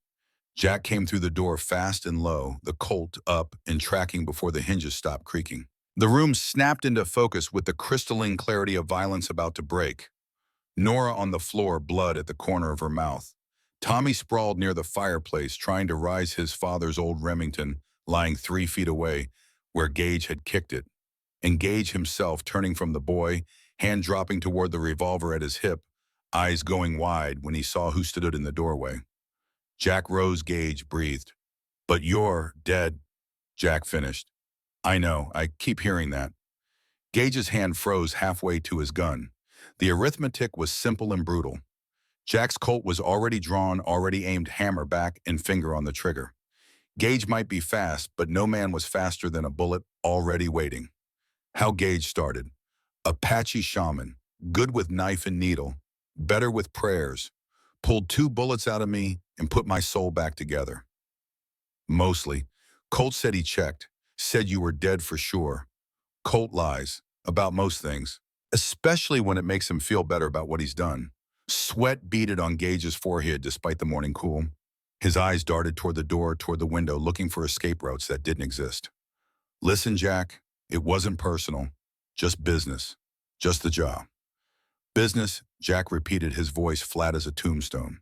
Jack came through the door fast and low, the Colt up and tracking before the hinges stopped creaking. The room snapped into focus with the crystalline clarity of violence about to break. Nora on the floor, blood at the corner of her mouth. Tommy sprawled near the fireplace, trying to rise his father's old Remington, lying 3 feet away, where Gage had kicked it. And Gage himself turning from the boy, hand dropping toward the revolver at his hip, eyes going wide when he saw who stood in the doorway. Jack rose, Gage breathed. "But you're dead," Jack finished. "I know, I keep hearing that." Gage's hand froze halfway to his gun. The arithmetic was simple and brutal. Jack's Colt was already drawn, already aimed, hammer back and finger on the trigger. Gage might be fast, but no man was faster than a bullet already waiting. How Gage started. Apache shaman, good with knife and needle, better with prayers, pulled 2 bullets out of me and put my soul back together. Mostly. Colt said he checked, said you were dead for sure. Colt lies about most things, especially when it makes him feel better about what he's done. Sweat beaded on Gage's forehead despite the morning cool. His eyes darted toward the door, toward the window, looking for escape routes that didn't exist. "Listen, Jack, it wasn't personal, just business, just the job." "Business," Jack repeated, his voice flat as a tombstone.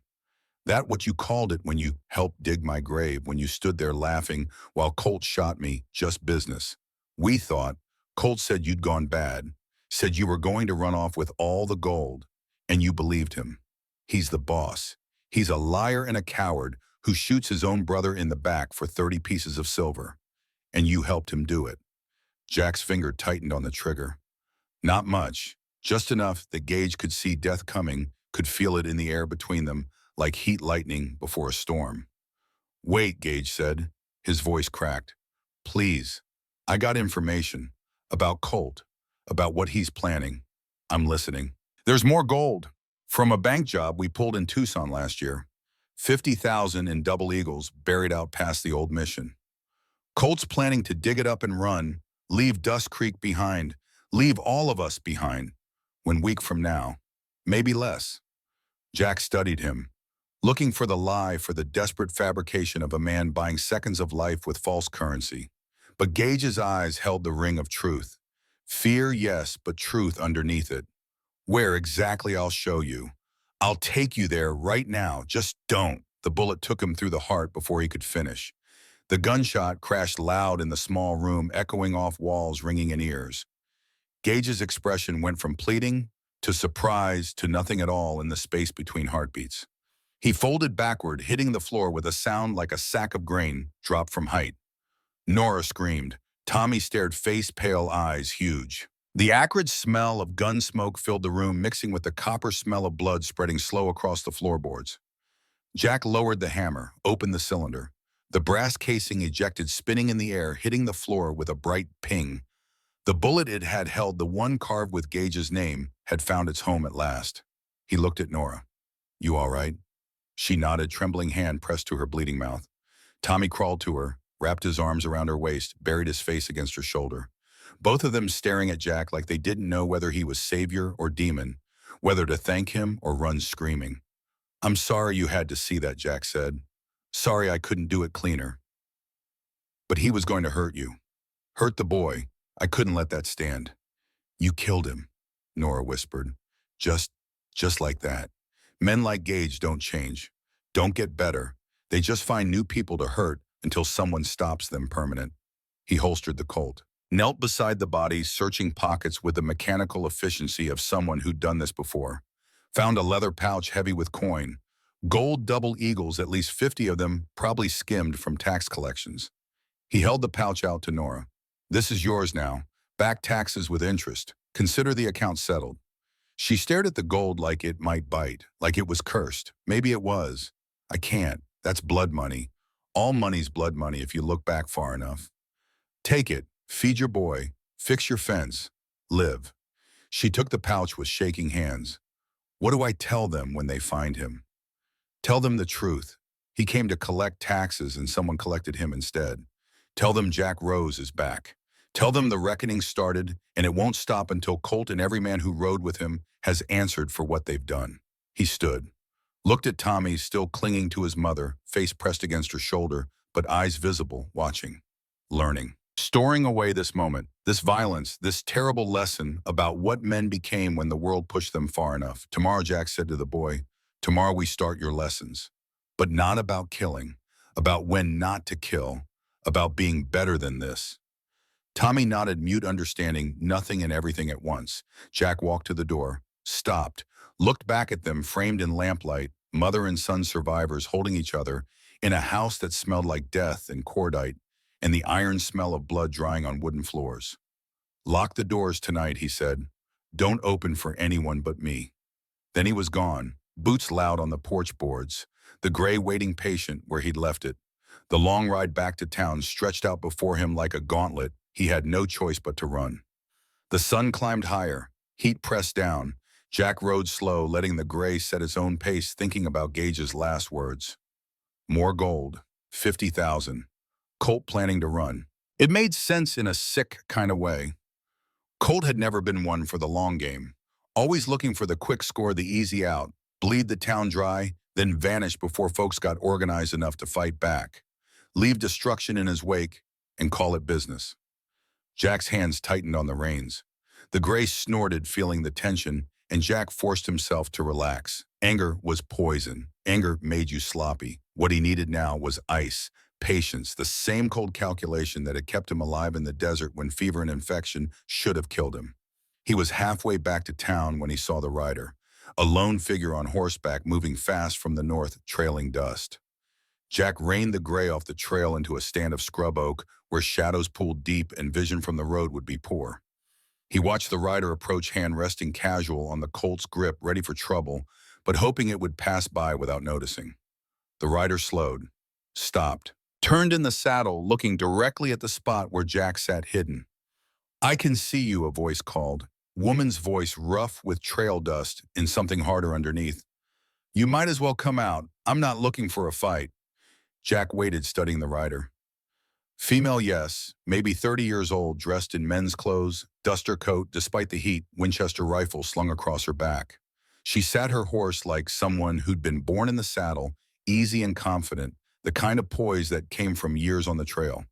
"That what you called it when you helped dig my grave, when you stood there laughing while Colt shot me, just business. We thought, Colt said you'd gone bad, said you were going to run off with all the gold, and you believed him. He's the boss. He's a liar and a coward who shoots his own brother in the back for 30 pieces of silver. And you helped him do it." Jack's finger tightened on the trigger. Not much, just enough that Gage could see death coming, could feel it in the air between them, like heat lightning before a storm. "Wait," Gage said, his voice cracked. "Please, I got information about Colt, about what he's planning. I'm listening. There's more gold. From a bank job we pulled in Tucson last year. 50,000 in double eagles buried out past the old mission. Colt's planning to dig it up and run, leave Dust Creek behind, leave all of us behind, when week from now, maybe less." Jack studied him, looking for the lie, for the desperate fabrication of a man buying seconds of life with false currency. But Gage's eyes held the ring of truth. Fear, yes, but truth underneath it. "Where exactly? I'll show you. I'll take you there right now. Just don't." The bullet took him through the heart before he could finish. The gunshot crashed loud in the small room, echoing off walls, ringing in ears. Gage's expression went from pleading to surprise to nothing at all in the space between heartbeats. He folded backward, hitting the floor with a sound like a sack of grain dropped from height. Nora screamed. Tommy stared, face-pale eyes huge. The acrid smell of gun smoke filled the room, mixing with the copper smell of blood spreading slow across the floorboards. Jack lowered the hammer, opened the cylinder. The brass casing ejected, spinning in the air, hitting the floor with a bright ping. The bullet it had held, the one carved with Gage's name, had found its home at last. He looked at Nora. "You all right?" She nodded, trembling hand pressed to her bleeding mouth. Tommy crawled to her, wrapped his arms around her waist, buried his face against her shoulder. Both of them staring at Jack like they didn't know whether he was savior or demon, whether to thank him or run screaming. "I'm sorry you had to see that," Jack said. "Sorry I couldn't do it cleaner. But he was going to hurt you. Hurt the boy. I couldn't let that stand." "You killed him," Nora whispered. Just like that. Men like Gage don't change, don't get better. They just find new people to hurt until someone stops them permanent." He holstered the Colt, knelt beside the body, searching pockets with the mechanical efficiency of someone who'd done this before. Found a leather pouch heavy with coin. Gold double eagles, at least 50 of them, probably skimmed from tax collections. He held the pouch out to Nora. "This is yours now. Back taxes with interest. Consider the account settled." She stared at the gold like it might bite, like it was cursed. Maybe it was. "I can't. That's blood money. All money's blood money if you look back far enough. Take it. Feed your boy. Fix your fence. Live." She took the pouch with shaking hands. "What do I tell them when they find him?" "Tell them the truth. He came to collect taxes and someone collected him instead. Tell them Jack Rose is back. Tell them the reckoning started and it won't stop until Colt and every man who rode with him has answered for what they've done." He stood, looked at Tommy, still clinging to his mother, face pressed against her shoulder, but eyes visible, watching, learning, storing away this moment, this violence, this terrible lesson about what men became when the world pushed them far enough. "Tomorrow," Jack said to the boy, "tomorrow we start your lessons. But not about killing, about when not to kill, about being better than this." Tommy nodded, mute understanding, nothing and everything at once. Jack walked to the door, stopped, looked back at them framed in lamplight, mother and son survivors holding each other, in a house that smelled like death and cordite, and the iron smell of blood drying on wooden floors. "Lock the doors tonight," he said. "Don't open for anyone but me." Then he was gone, boots loud on the porch boards, the gray waiting patient where he'd left it. The long ride back to town stretched out before him like a gauntlet. He had no choice but to run. The sun climbed higher, heat pressed down. Jack rode slow, letting the gray set its own pace, thinking about Gage's last words. More gold, 50,000. Colt planning to run. It made sense in a sick kind of way. Colt had never been one for the long game, always looking for the quick score, the easy out, bleed the town dry, then vanish before folks got organized enough to fight back, leave destruction in his wake, and call it business. Jack's hands tightened on the reins. The gray snorted, feeling the tension, and Jack forced himself to relax. Anger was poison. Anger made you sloppy. What he needed now was ice, patience, the same cold calculation that had kept him alive in the desert when fever and infection should have killed him. He was halfway back to town when he saw the rider, a lone figure on horseback moving fast from the north, trailing dust. Jack reined the gray off the trail into a stand of scrub oak where shadows pooled deep and vision from the road would be poor. He watched the rider approach, hand resting casual on the Colt's grip, ready for trouble, but hoping it would pass by without noticing. The rider slowed, stopped, turned in the saddle, looking directly at the spot where Jack sat hidden. "I can see you," a voice called, woman's voice rough with trail dust and something harder underneath. "You might as well come out. I'm not looking for a fight." Jack waited, studying the rider. Female, yes, maybe 30 years old, dressed in men's clothes, duster coat, despite the heat, Winchester rifle slung across her back. She sat her horse like someone who'd been born in the saddle, easy and confident, the kind of poise that came from years on the trail.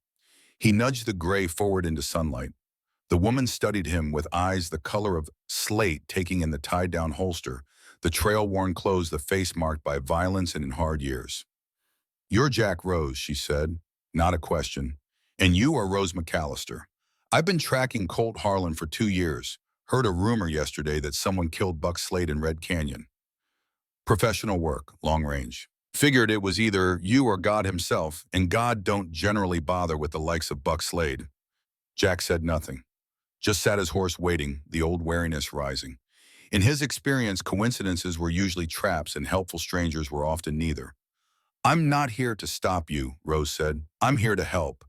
He nudged the gray forward into sunlight. The woman studied him with eyes the color of slate, taking in the tied-down holster, the trail-worn clothes, the face marked by violence and in hard years. "You're Jack Rose," she said, not a question. "And you are Rose McAllister. I've been tracking Colt Harlan for 2 years. Heard a rumor yesterday that someone killed Buck Slade in Red Canyon. Professional work, long range. Figured it was either you or God himself, and God don't generally bother with the likes of Buck Slade." Jack said nothing, just sat his horse waiting, the old wariness rising. In his experience, coincidences were usually traps and helpful strangers were often neither. "I'm not here to stop you," Rose said. "I'm here to help.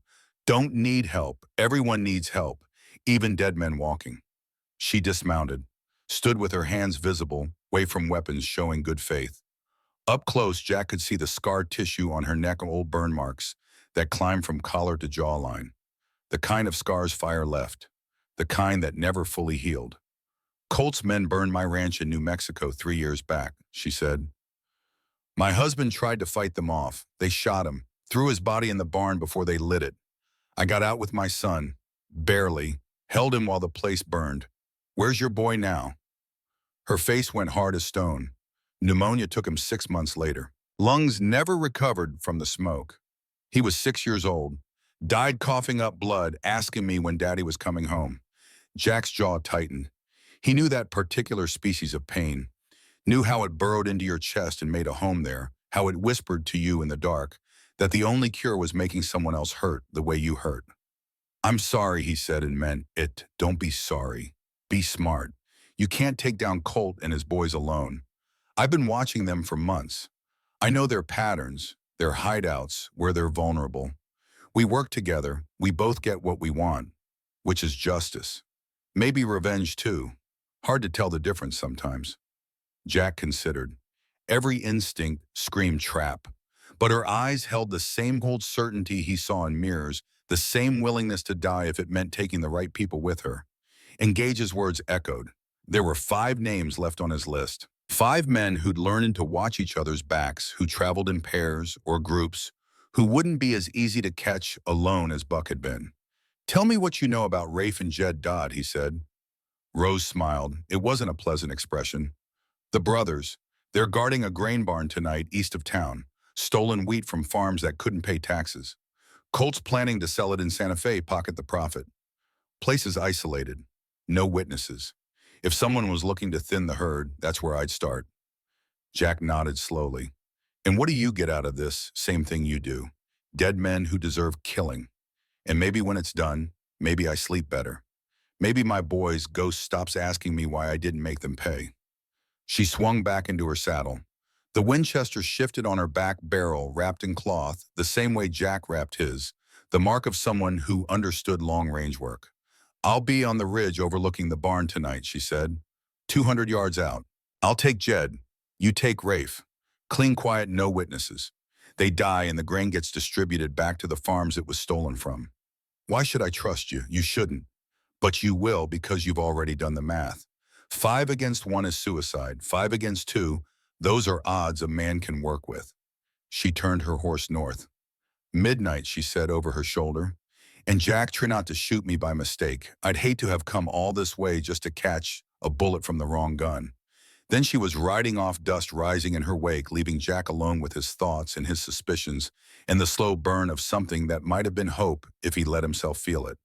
Don't need help. Everyone needs help, even dead men walking." She dismounted, stood with her hands visible, away from weapons showing good faith. Up close, Jack could see the scarred tissue on her neck and old burn marks that climbed from collar to jawline. The kind of scars fire left, the kind that never fully healed. "Colt's men burned my ranch in New Mexico 3 years back," she said. "My husband tried to fight them off. They shot him, threw his body in the barn before they lit it. I got out with my son, barely, held him while the place burned. Where's your boy now?" Her face went hard as stone. Pneumonia took him 6 months later. Lungs never recovered from the smoke. He was 6 years old. Died coughing up blood, asking me when Daddy was coming home. Jack's jaw tightened. He knew that particular species of pain, knew how it burrowed into your chest and made a home there, how it whispered to you in the dark, that the only cure was making someone else hurt the way you hurt. "I'm sorry," he said and meant it. "Don't be sorry. Be smart. You can't take down Colt and his boys alone. I've been watching them for months. I know their patterns, their hideouts, where they're vulnerable. We work together, we both get what we want, which is justice. Maybe revenge too. Hard to tell the difference sometimes." Jack considered. Every instinct screamed trap, but her eyes held the same cold certainty he saw in mirrors, the same willingness to die if it meant taking the right people with her. Engage's words echoed. There were 5 names left on his list. 5 men who'd learned to watch each other's backs, who traveled in pairs or groups, who wouldn't be as easy to catch alone as Buck had been. "Tell me what you know about Rafe and Jed Dodd," he said. Rose smiled. It wasn't a pleasant expression. "The brothers. They're guarding a grain barn tonight east of town. Stolen wheat from farms that couldn't pay taxes. Colt's planning to sell it in Santa Fe, pocket the profit. Place is isolated. No witnesses. If someone was looking to thin the herd, that's where I'd start." Jack nodded slowly. "And what do you get out of this? Same thing you do. Dead men who deserve killing. And maybe when it's done, maybe I sleep better. Maybe my boy's ghost stops asking me why I didn't make them pay." She swung back into her saddle. The Winchester shifted on her back barrel, wrapped in cloth, the same way Jack wrapped his, the mark of someone who understood long-range work. "I'll be on the ridge overlooking the barn tonight," she said. 200 yards out. I'll take Jed. You take Rafe. Clean, quiet, no witnesses. They die and the grain gets distributed back to the farms it was stolen from. Why should I trust you? You shouldn't. But you will because you've already done the math. 5 against 1 is suicide. 5 against 2, those are odds a man can work with. She turned her horse north. "Midnight," she said over her shoulder. "And Jack, try not to shoot me by mistake. I'd hate to have come all this way just to catch a bullet from the wrong gun." Then she was riding off, dust rising in her wake, leaving Jack alone with his thoughts and his suspicions and the slow burn of something that might have been hope if he let himself feel it.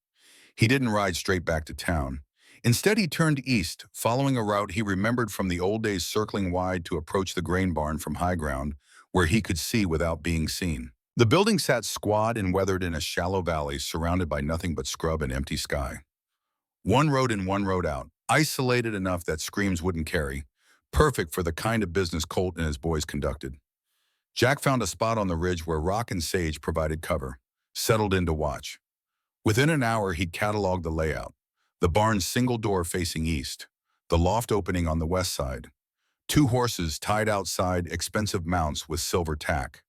He didn't ride straight back to town. Instead, he turned east, following a route he remembered from the old days, circling wide to approach the grain barn from high ground, where he could see without being seen. The building sat squat and weathered in a shallow valley, surrounded by nothing but scrub and empty sky. One road in, one road out, isolated enough that screams wouldn't carry, perfect for the kind of business Colt and his boys conducted. Jack found a spot on the ridge where rock and sage provided cover, settled in to watch. Within an hour, he'd cataloged the layout. The barn's single door facing east, the loft opening on the west side, 2 horses tied outside expensive mounts with silver tack,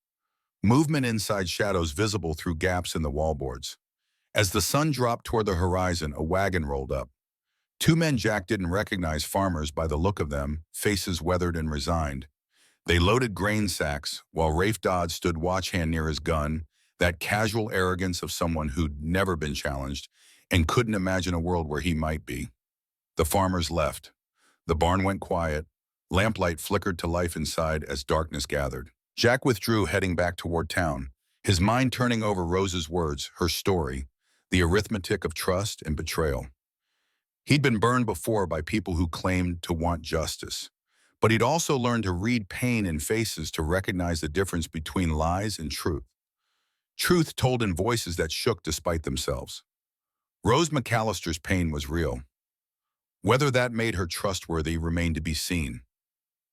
movement inside, shadows visible through gaps in the wallboards. As the sun dropped toward the horizon, a wagon rolled up. 2 men Jack didn't recognize, farmers by the look of them, faces weathered and resigned. They loaded grain sacks, while Rafe Dodd stood watch hand near his gun, that casual arrogance of someone who'd never been challenged and couldn't imagine a world where he might be. The farmers left. The barn went quiet. Lamplight flickered to life inside as darkness gathered. Jack withdrew, heading back toward town, his mind turning over Rose's words, her story, the arithmetic of trust and betrayal. He'd been burned before by people who claimed to want justice, but he'd also learned to read pain in faces, to recognize the difference between lies and truth. Truth told in voices that shook despite themselves. Rose McAllister's pain was real. Whether that made her trustworthy remained to be seen.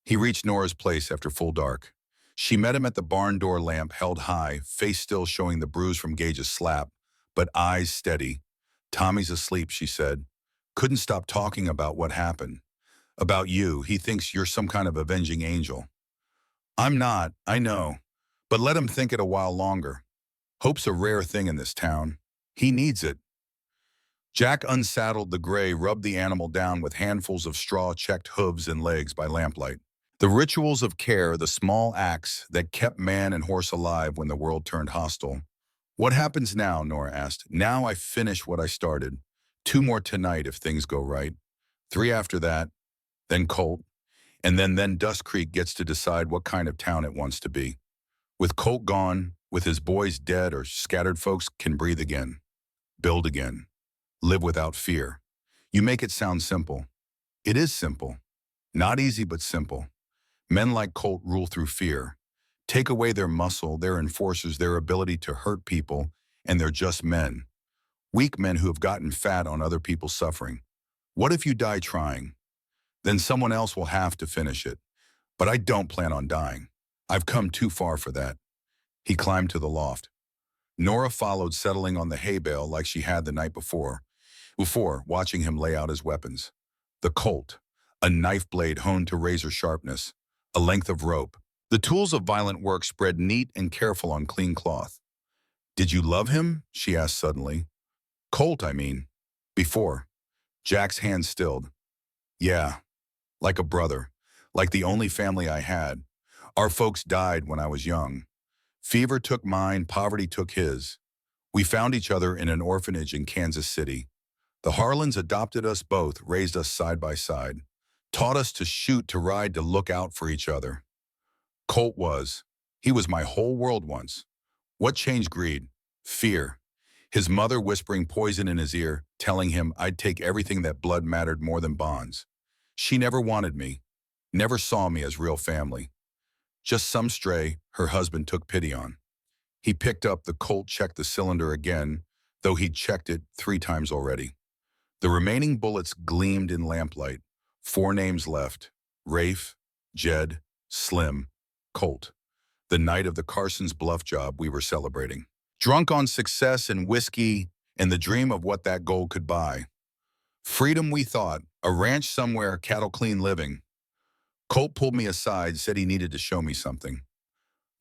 He reached Nora's place after full dark. She met him at the barn door, lamp held high, face still showing the bruise from Gage's slap, but eyes steady. "Tommy's asleep," she said. "Couldn't stop talking about what happened. About you. He thinks you're some kind of avenging angel." "I'm not, I know. But let him think it a while longer. Hope's a rare thing in this town. He needs it." Jack unsaddled the gray, rubbed the animal down with handfuls of straw-checked hooves and legs by lamplight. The rituals of care, the small acts that kept man and horse alive when the world turned hostile. "What happens now?" Nora asked. "Now I finish what I started. 2 more tonight if things go right. 3 after that. Then Colt. And then Dust Creek gets to decide what kind of town it wants to be. With Colt gone, with his boys dead or scattered, folks can breathe again. Build again. Live without fear." You make it sound simple. It is simple. Not easy, but simple. Men like Colt rule through fear. Take away their muscle, their enforcers, their ability to hurt people, and they're just men. Weak men who have gotten fat on other people's suffering. What if you die trying? Then someone else will have to finish it. But I don't plan on dying. I've come too far for that. He climbed to the loft. Nora followed, settling on the hay bale like she had the night before, watching him lay out his weapons. The Colt, a knife blade honed to razor sharpness, a length of rope. The tools of violent work spread neat and careful on clean cloth. "Did you love him?" she asked suddenly. "Colt, I mean." "Before." Jack's hand stilled. "Yeah, like a brother, like the only family I had. Our folks died when I was young. Fever took mine, poverty took his. We found each other in an orphanage in Kansas City. The Harlans adopted us both, raised us side by side, taught us to shoot, to ride, to look out for each other. Colt he was my whole world once. What changed? Greed, fear. His mother whispering poison in his ear, telling him I'd take everything, that blood mattered more than bonds. She never wanted me, never saw me as real family. Just some stray her husband took pity on." He picked up the Colt, checked the cylinder again, though he'd checked it 3 times already. The remaining bullets gleamed in lamplight. 4 names left: Rafe, Jed, Slim, Colt. The night of the Carson's Bluff job we were celebrating. Drunk on success and whiskey and the dream of what that gold could buy. Freedom, we thought, a ranch somewhere, cattle clean living. Colt pulled me aside, said he needed to show me something.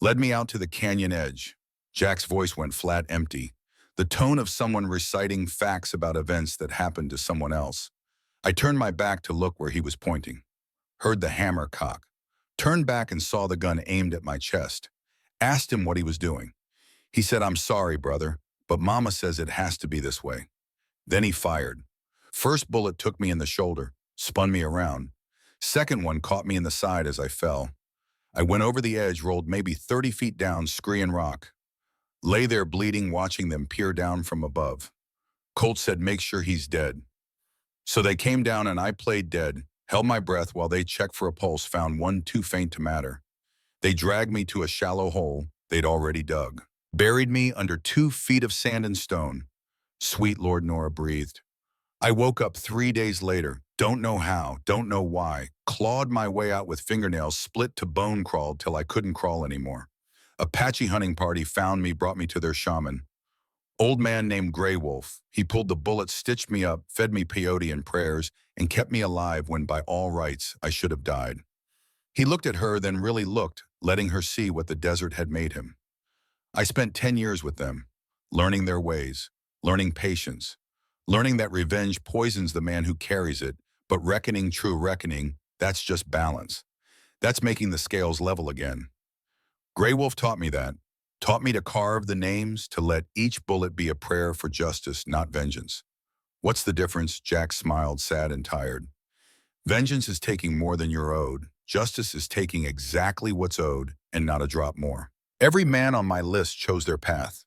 Led me out to the canyon edge. Jack's voice went flat, empty, the tone of someone reciting facts about events that happened to someone else. I turned my back to look where he was pointing. Heard the hammer cock. Turned back and saw the gun aimed at my chest. Asked him what he was doing. He said, "I'm sorry, brother, but Mama says it has to be this way." Then he fired. First bullet took me in the shoulder, spun me around. Second one caught me in the side as I fell. I went over the edge, rolled maybe 30 feet down scree rock. Lay there bleeding, watching them peer down from above. Colt said, "Make sure he's dead." So they came down and I played dead, held my breath while they checked for a pulse, found one too faint to matter. They dragged me to a shallow hole they'd already dug. Buried me under 2 feet of sand and stone. Sweet Lord, Nora breathed. I woke up 3 days later, don't know how, don't know why, clawed my way out with fingernails split to bone, crawled till I couldn't crawl anymore. Apache hunting party found me, brought me to their shaman. Old man named Gray Wolf. He pulled the bullet, stitched me up, fed me peyote and prayers, and kept me alive when by all rights I should have died. He looked at her, then really looked, letting her see what the desert had made him. I spent 10 years with them, learning their ways, learning patience, learning that revenge poisons the man who carries it, but reckoning, true reckoning, that's just balance. That's making the scales level again. Gray Wolf taught me that, taught me to carve the names, to let each bullet be a prayer for justice, not vengeance. What's the difference? Jack smiled, sad and tired. Vengeance is taking more than you're owed. Justice is taking exactly what's owed and not a drop more. Every man on my list chose their path.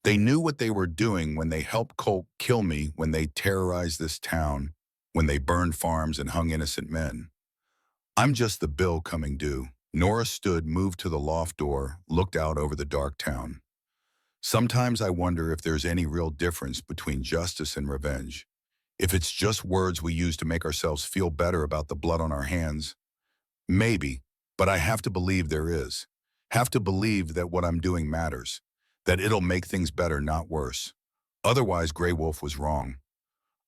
They knew what they were doing when they helped Colt kill me, when they terrorized this town, when they burned farms and hung innocent men. I'm just the bill coming due. Nora stood, moved to the loft door, looked out over the dark town. Sometimes I wonder if there's any real difference between justice and revenge. If it's just words we use to make ourselves feel better about the blood on our hands. Maybe, but I have to believe there is. Have to believe that what I'm doing matters. That it'll make things better, not worse. Otherwise, Grey Wolf was wrong.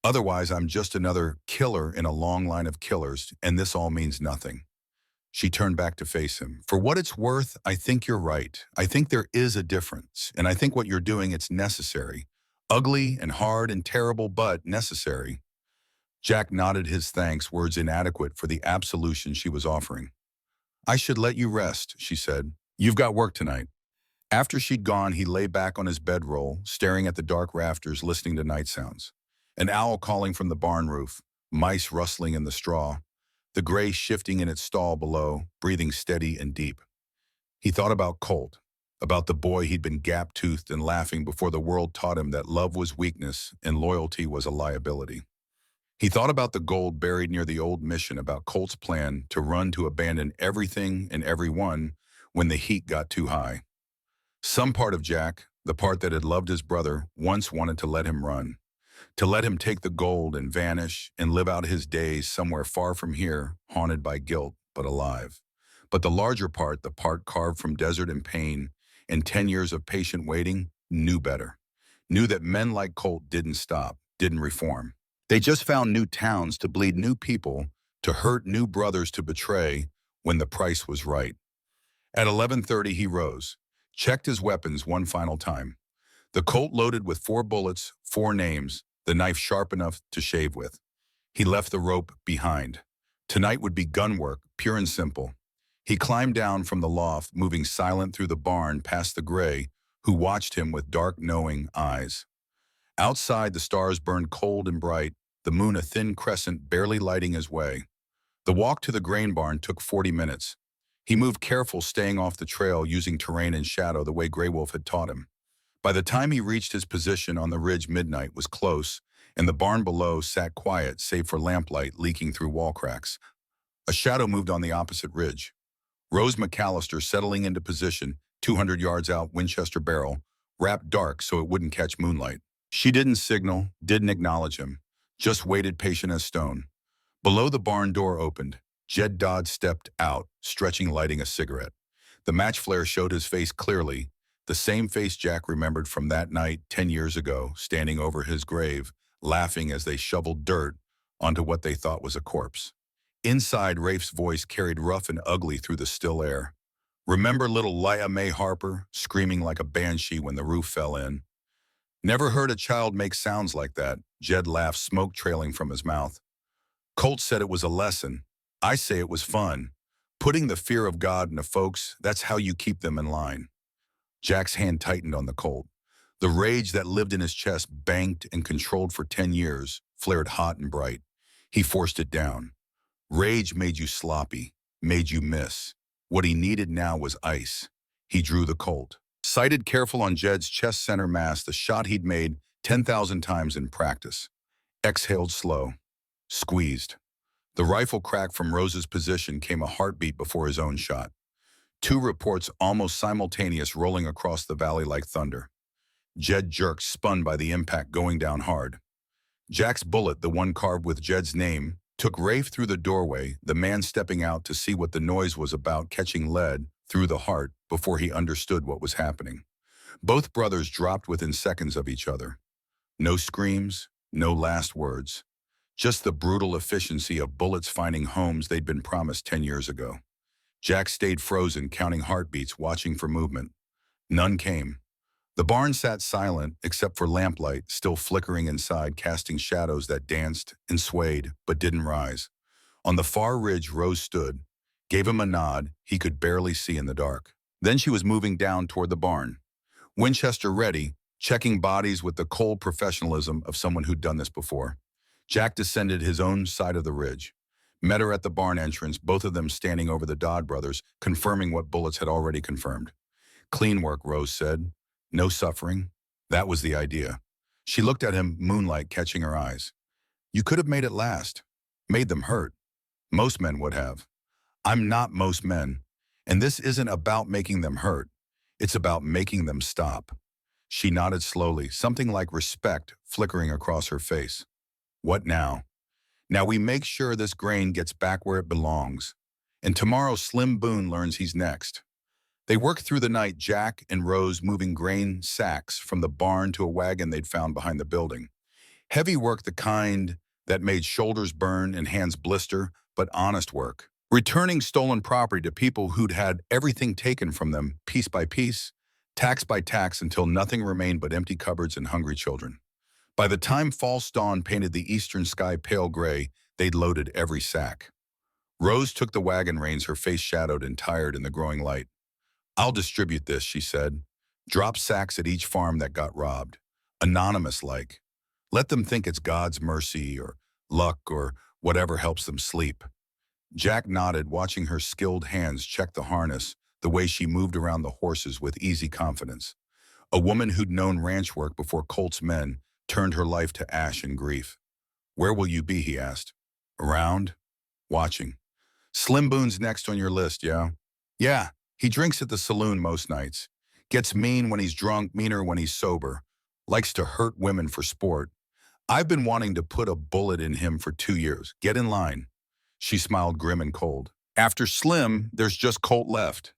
Otherwise, I'm just another killer in a long line of killers, and this all means nothing. She turned back to face him. For what it's worth, I think you're right. I think there is a difference, and I think what you're doing, it's necessary. Ugly and hard and terrible, but necessary. Jack nodded his thanks, words inadequate for the absolution she was offering. I should let you rest, she said. You've got work tonight. After she'd gone, he lay back on his bedroll, staring at the dark rafters, listening to night sounds. An owl calling from the barn roof, mice rustling in the straw, the gray shifting in its stall below, breathing steady and deep. He thought about Colt, about the boy he'd been gap-toothed and laughing before the world taught him that love was weakness and loyalty was a liability. He thought about the gold buried near the old mission, about Colt's plan to run to abandon everything and everyone when the heat got too high. Some part of Jack, the part that had loved his brother, once wanted to let him run. To let him take the gold and vanish and live out his days somewhere far from here, haunted by guilt, but alive. But the larger part, the part carved from desert and pain and 10 years of patient waiting, knew better. Knew that men like Colt didn't stop, didn't reform. They just found new towns to bleed new people, to hurt new brothers to betray when the price was right. At 11:30 he rose, checked his weapons one final time. The Colt loaded with 4 bullets, 4 names, the knife sharp enough to shave with. He left the rope behind. Tonight would be gun work, pure and simple. He climbed down from the loft, moving silent through the barn past the gray, who watched him with dark, knowing eyes. Outside, the stars burned cold and bright, the moon a thin crescent barely lighting his way. The walk to the grain barn took 40 minutes. He moved careful, staying off the trail, using terrain and shadow the way Grey Wolf had taught him. By the time he reached his position on the ridge, midnight was close, and the barn below sat quiet save for lamplight leaking through wall cracks. A shadow moved on the opposite ridge. Rose McAllister, settling into position, 200 yards out, Winchester barrel, wrapped dark so it wouldn't catch moonlight. She didn't signal, didn't acknowledge him, just waited patient as stone. Below, the barn door opened. Jed Dodd stepped out, stretching, lighting a cigarette. The match flare showed his face clearly, the same face Jack remembered from that night 10 years ago, standing over his grave, laughing as they shoveled dirt onto what they thought was a corpse. Inside, Rafe's voice carried rough and ugly through the still air. Remember little Leah May Harper, screaming like a banshee when the roof fell in? Never heard a child make sounds like that. Jed laughed, smoke trailing from his mouth. Colt said it was a lesson. I say it was fun. Putting the fear of God into folks, that's how you keep them in line. Jack's hand tightened on the Colt. The rage that lived in his chest, banked and controlled for 10 years, flared hot and bright. He forced it down. Rage made you sloppy, made you miss. What he needed now was ice. He drew the Colt. Sighted careful on Jed's chest center mass, the shot he'd made 10,000 times in practice. Exhaled slow. Squeezed. The rifle crack from Rose's position came a heartbeat before his own shot. 2 reports almost simultaneous, rolling across the valley like thunder. Jed jerked, spun by the impact, going down hard. Jack's bullet, the one carved with Jed's name, took Rafe through the doorway, the man stepping out to see what the noise was about, catching lead through the heart before he understood what was happening. Both brothers dropped within seconds of each other. No screams, no last words. Just the brutal efficiency of bullets finding homes they'd been promised 10 years ago. Jack stayed frozen, counting heartbeats, watching for movement. None came. The barn sat silent, except for lamplight, still flickering inside, casting shadows that danced and swayed, but didn't rise. On the far ridge, Rose stood, gave him a nod he could barely see in the dark. Then she was moving down toward the barn. Winchester ready, checking bodies with the cold professionalism of someone who'd done this before. Jack descended his own side of the ridge. Met her at the barn entrance, both of them standing over the Dodd brothers, confirming what bullets had already confirmed. Clean work, Rose said. No suffering. That was the idea. She looked at him, moonlight catching her eyes. You could have made it last. Made them hurt. Most men would have. I'm not most men. And this isn't about making them hurt. It's about making them stop. She nodded slowly, something like respect flickering across her face. What now? Now we make sure this grain gets back where it belongs. And tomorrow Slim Boone learns he's next. They worked through the night, Jack and Rose moving grain sacks from the barn to a wagon they'd found behind the building. Heavy work, the kind that made shoulders burn and hands blister, but honest work. Returning stolen property to people who'd had everything taken from them, piece by piece, tax by tax, until nothing remained but empty cupboards and hungry children. By the time false dawn painted the eastern sky pale gray, they'd loaded every sack. Rose took the wagon reins, her face shadowed and tired in the growing light. I'll distribute this, she said. Drop sacks at each farm that got robbed. Anonymous-like. Let them think it's God's mercy or luck or whatever helps them sleep. Jack nodded, watching her skilled hands check the harness, the way she moved around the horses with easy confidence. A woman who'd known ranch work before Colt's men turned her life to ash and grief. Where will you be, he asked. Around? Watching. Slim Boone's next on your list, yeah? Yeah, he drinks at the saloon most nights. Gets mean when he's drunk, meaner when he's sober. Likes to hurt women for sport. I've been wanting to put a bullet in him for 2 years. Get in line. She smiled grim and cold. After Slim, there's just Colt left.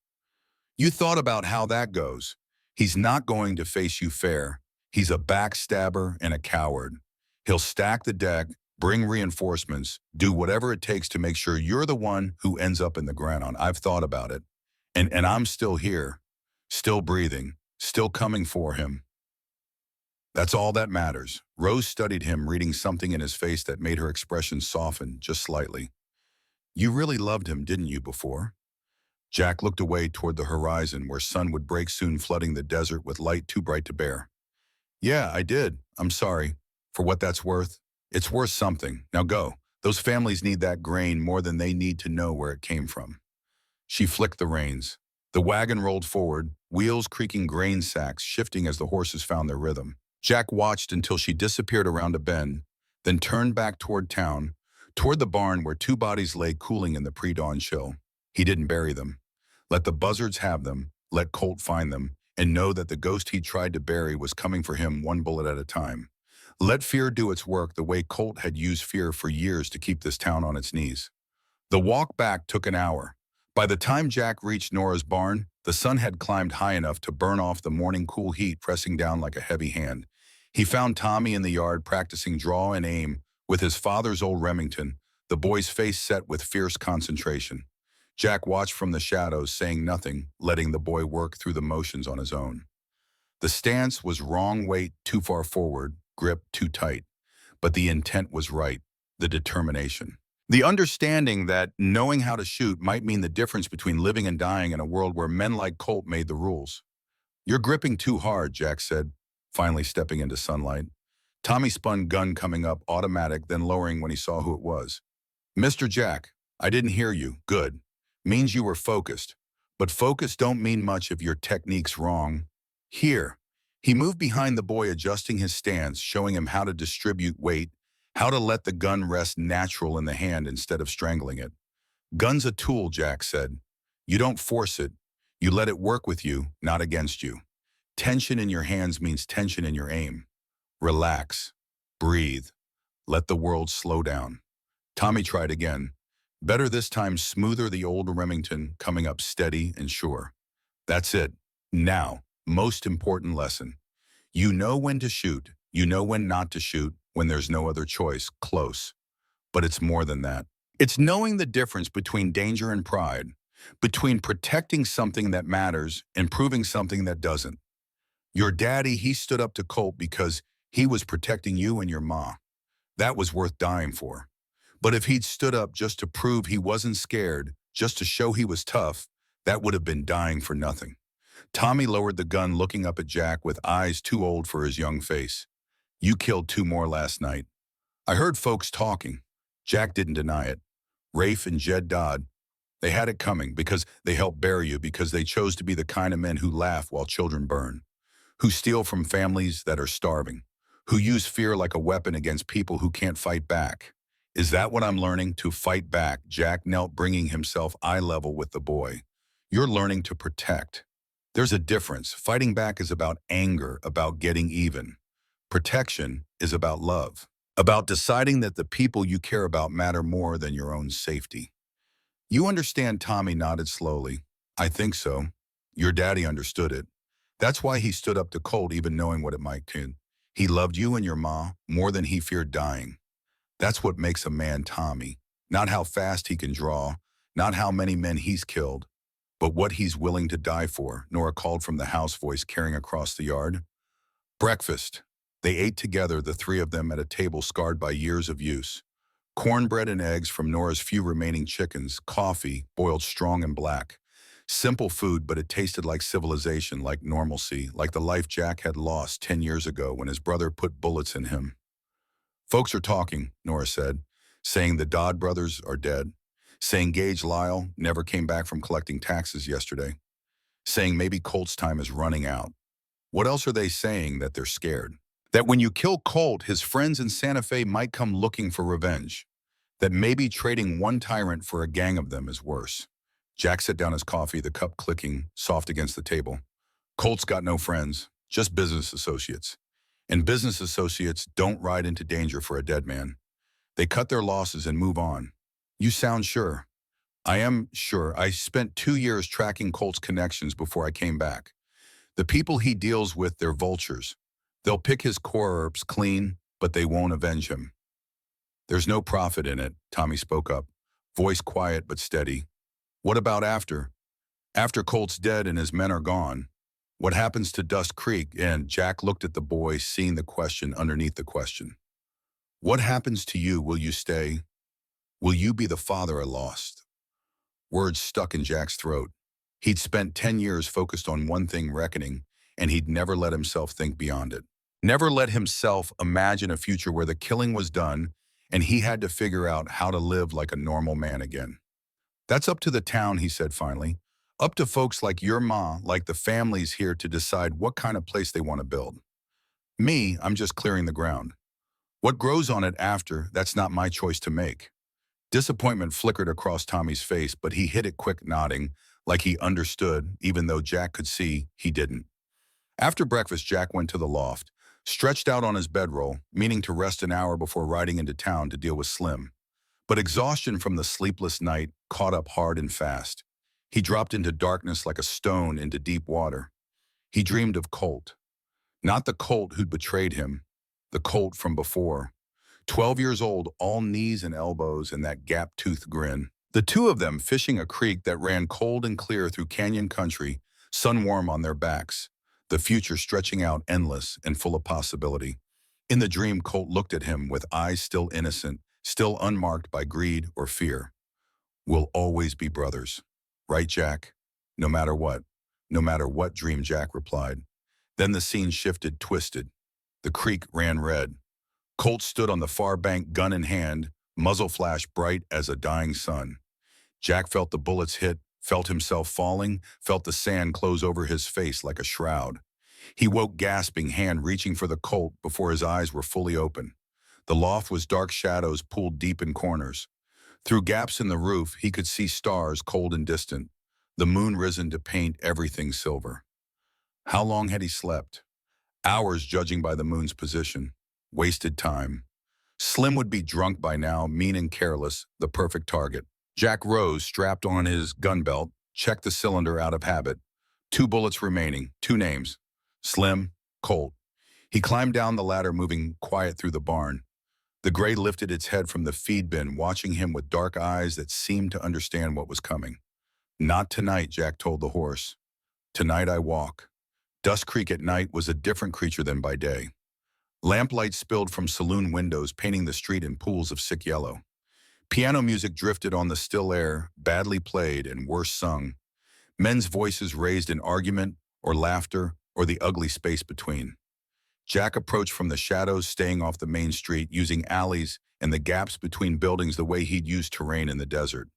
You thought about how that goes. He's not going to face you fair. He's a backstabber and a coward. He'll stack the deck, bring reinforcements, do whatever it takes to make sure you're the one who ends up in the ground. I've thought about it. And I'm still here, still breathing, still coming for him. That's all that matters. Rose studied him, reading something in his face that made her expression soften just slightly. You really loved him, didn't you, before? Jack looked away toward the horizon where sun would break soon, flooding the desert with light too bright to bear. Yeah, I did. I'm sorry. For what that's worth, it's worth something. Now go. Those families need that grain more than they need to know where it came from. She flicked the reins. The wagon rolled forward, wheels creaking, grain sacks shifting as the horses found their rhythm. Jack watched until she disappeared around a bend, then turned back toward town, toward the barn where 2 bodies lay cooling in the pre-dawn chill. He didn't bury them. Let the buzzards have them, let Colt find them, and know that the ghost he tried to bury was coming for him one bullet at a time. Let fear do its work the way Colt had used fear for years to keep this town on its knees. The walk back took an hour. By the time Jack reached Nora's barn, the sun had climbed high enough to burn off the morning cool heat pressing down like a heavy hand. He found Tommy in the yard practicing draw and aim with his father's old Remington, the boy's face set with fierce concentration. Jack watched from the shadows, saying nothing, letting the boy work through the motions on his own. The stance was wrong, weight too far forward, grip too tight. But the intent was right, the determination. The understanding that knowing how to shoot might mean the difference between living and dying in a world where men like Colt made the rules. You're gripping too hard, Jack said, finally stepping into sunlight. Tommy spun, gun coming up, automatic, then lowering when he saw who it was. Mr. Jack, I didn't hear you. Good. Means you were focused. But focus don't mean much if your technique's wrong. Here. He moved behind the boy, adjusting his stance, showing him how to distribute weight, how to let the gun rest natural in the hand instead of strangling it. Gun's a tool, Jack said. You don't force it. You let it work with you, not against you. Tension in your hands means tension in your aim. Relax. Breathe. Let the world slow down. Tommy tried again. Better this time, smoother, the old Remington coming up steady and sure. That's it. Now, most important lesson. You know when to shoot. You know when not to shoot, when there's no other choice, close. But it's more than that. It's knowing the difference between danger and pride, between protecting something that matters and proving something that doesn't. Your daddy, he stood up to Colt because he was protecting you and your ma. That was worth dying for. But if he'd stood up just to prove he wasn't scared, just to show he was tough, that would have been dying for nothing. Tommy lowered the gun, looking up at Jack with eyes too old for his young face. You killed 2 more last night. I heard folks talking. Jack didn't deny it. Rafe and Jed Dodd, they had it coming because they helped bury you, because they chose to be the kind of men who laugh while children burn, who steal from families that are starving, who use fear like a weapon against people who can't fight back. Is that what I'm learning? To fight back? Jack knelt, bringing himself eye level with the boy. You're learning to protect. There's a difference. Fighting back is about anger, about getting even. Protection is about love, about deciding that the people you care about matter more than your own safety. You understand? Tommy nodded slowly. I think so. Your daddy understood it. That's why he stood up to Colt, even knowing what it might do. He loved you and your ma more than he feared dying. That's what makes a man Tommy. Not how fast he can draw, not how many men he's killed, but what he's willing to die for. Nora called from the house, voice carrying across the yard. Breakfast. They ate together, the three of them, at a table scarred by years of use. Cornbread and eggs from Nora's few remaining chickens, coffee, boiled strong and black. Simple food, but it tasted like civilization, like normalcy, like the life Jack had lost 10 years ago when his brother put bullets in him. Folks are talking, Nora said, saying the Dodd brothers are dead, saying Gage Lyle never came back from collecting taxes yesterday, saying maybe Colt's time is running out. What else are they saying? That they're scared. That when you kill Colt, his friends in Santa Fe might come looking for revenge. That maybe trading one tyrant for a gang of them is worse. Jack set down his coffee, the cup clicking soft against the table. Colt's got no friends, just business associates. And business associates don't ride into danger for a dead man. They cut their losses and move on. You sound sure. I am sure. I spent 2 years tracking Colt's connections before I came back. The people he deals with, they're vultures. They'll pick his core herbs clean, but they won't avenge him. There's no profit in it, Tommy spoke up, voice quiet but steady. What about after? After Colt's dead and his men are gone, what happens to Dust Creek? And Jack looked at the boy, seeing the question underneath the question. What happens to you? Will you stay? Will you be the father I lost? Words stuck in Jack's throat. He'd spent 10 years focused on one thing, reckoning, and he'd never let himself think beyond it. Never let himself imagine a future where the killing was done and he had to figure out how to live like a normal man again. That's up to the town, he said finally. Up to folks like your ma, like the families here, to decide what kind of place they want to build. Me, I'm just clearing the ground. What grows on it after, that's not my choice to make. Disappointment flickered across Tommy's face, but he hid it quick, nodding, like he understood, even though Jack could see he didn't. After breakfast, Jack went to the loft, stretched out on his bedroll, meaning to rest an hour before riding into town to deal with Slim. But exhaustion from the sleepless night caught up hard and fast. He dropped into darkness like a stone into deep water. He dreamed of Colt. Not the Colt who'd betrayed him, the Colt from before. 12 years old, all knees and elbows and that gap-toothed grin. The two of them fishing a creek that ran cold and clear through canyon country, sun warm on their backs, the future stretching out endless and full of possibility. In the dream, Colt looked at him with eyes still innocent, still unmarked by greed or fear. We'll always be brothers. Right, Jack? No matter what. No matter what, dreamed Jack replied. Then the scene shifted, twisted. The creek ran red. Colt stood on the far bank, gun in hand, muzzle flash bright as a dying sun. Jack felt the bullets hit, felt himself falling, felt the sand close over his face like a shroud. He woke, gasping, hand reaching for the Colt before his eyes were fully open. The loft was dark, shadows pulled deep in corners. Through gaps in the roof, he could see stars, cold and distant, the moon risen to paint everything silver. How long had he slept? Hours, judging by the moon's position. Wasted time. Slim would be drunk by now, mean and careless, the perfect target. Jack rose, strapped on his gun belt, checked the cylinder out of habit. 2 bullets remaining, 2 names. Slim, Colt. He climbed down the ladder, moving quiet through the barn. The gray lifted its head from the feed bin, watching him with dark eyes that seemed to understand what was coming. Not tonight, Jack told the horse. Tonight I walk. Dust Creek at night was a different creature than by day. Lamplight spilled from saloon windows, painting the street in pools of sick yellow. Piano music drifted on the still air, badly played and worse sung. Men's voices raised in argument or laughter or the ugly space between. Jack approached from the shadows, staying off the main street, using alleys and the gaps between buildings the way he'd used terrain in the desert.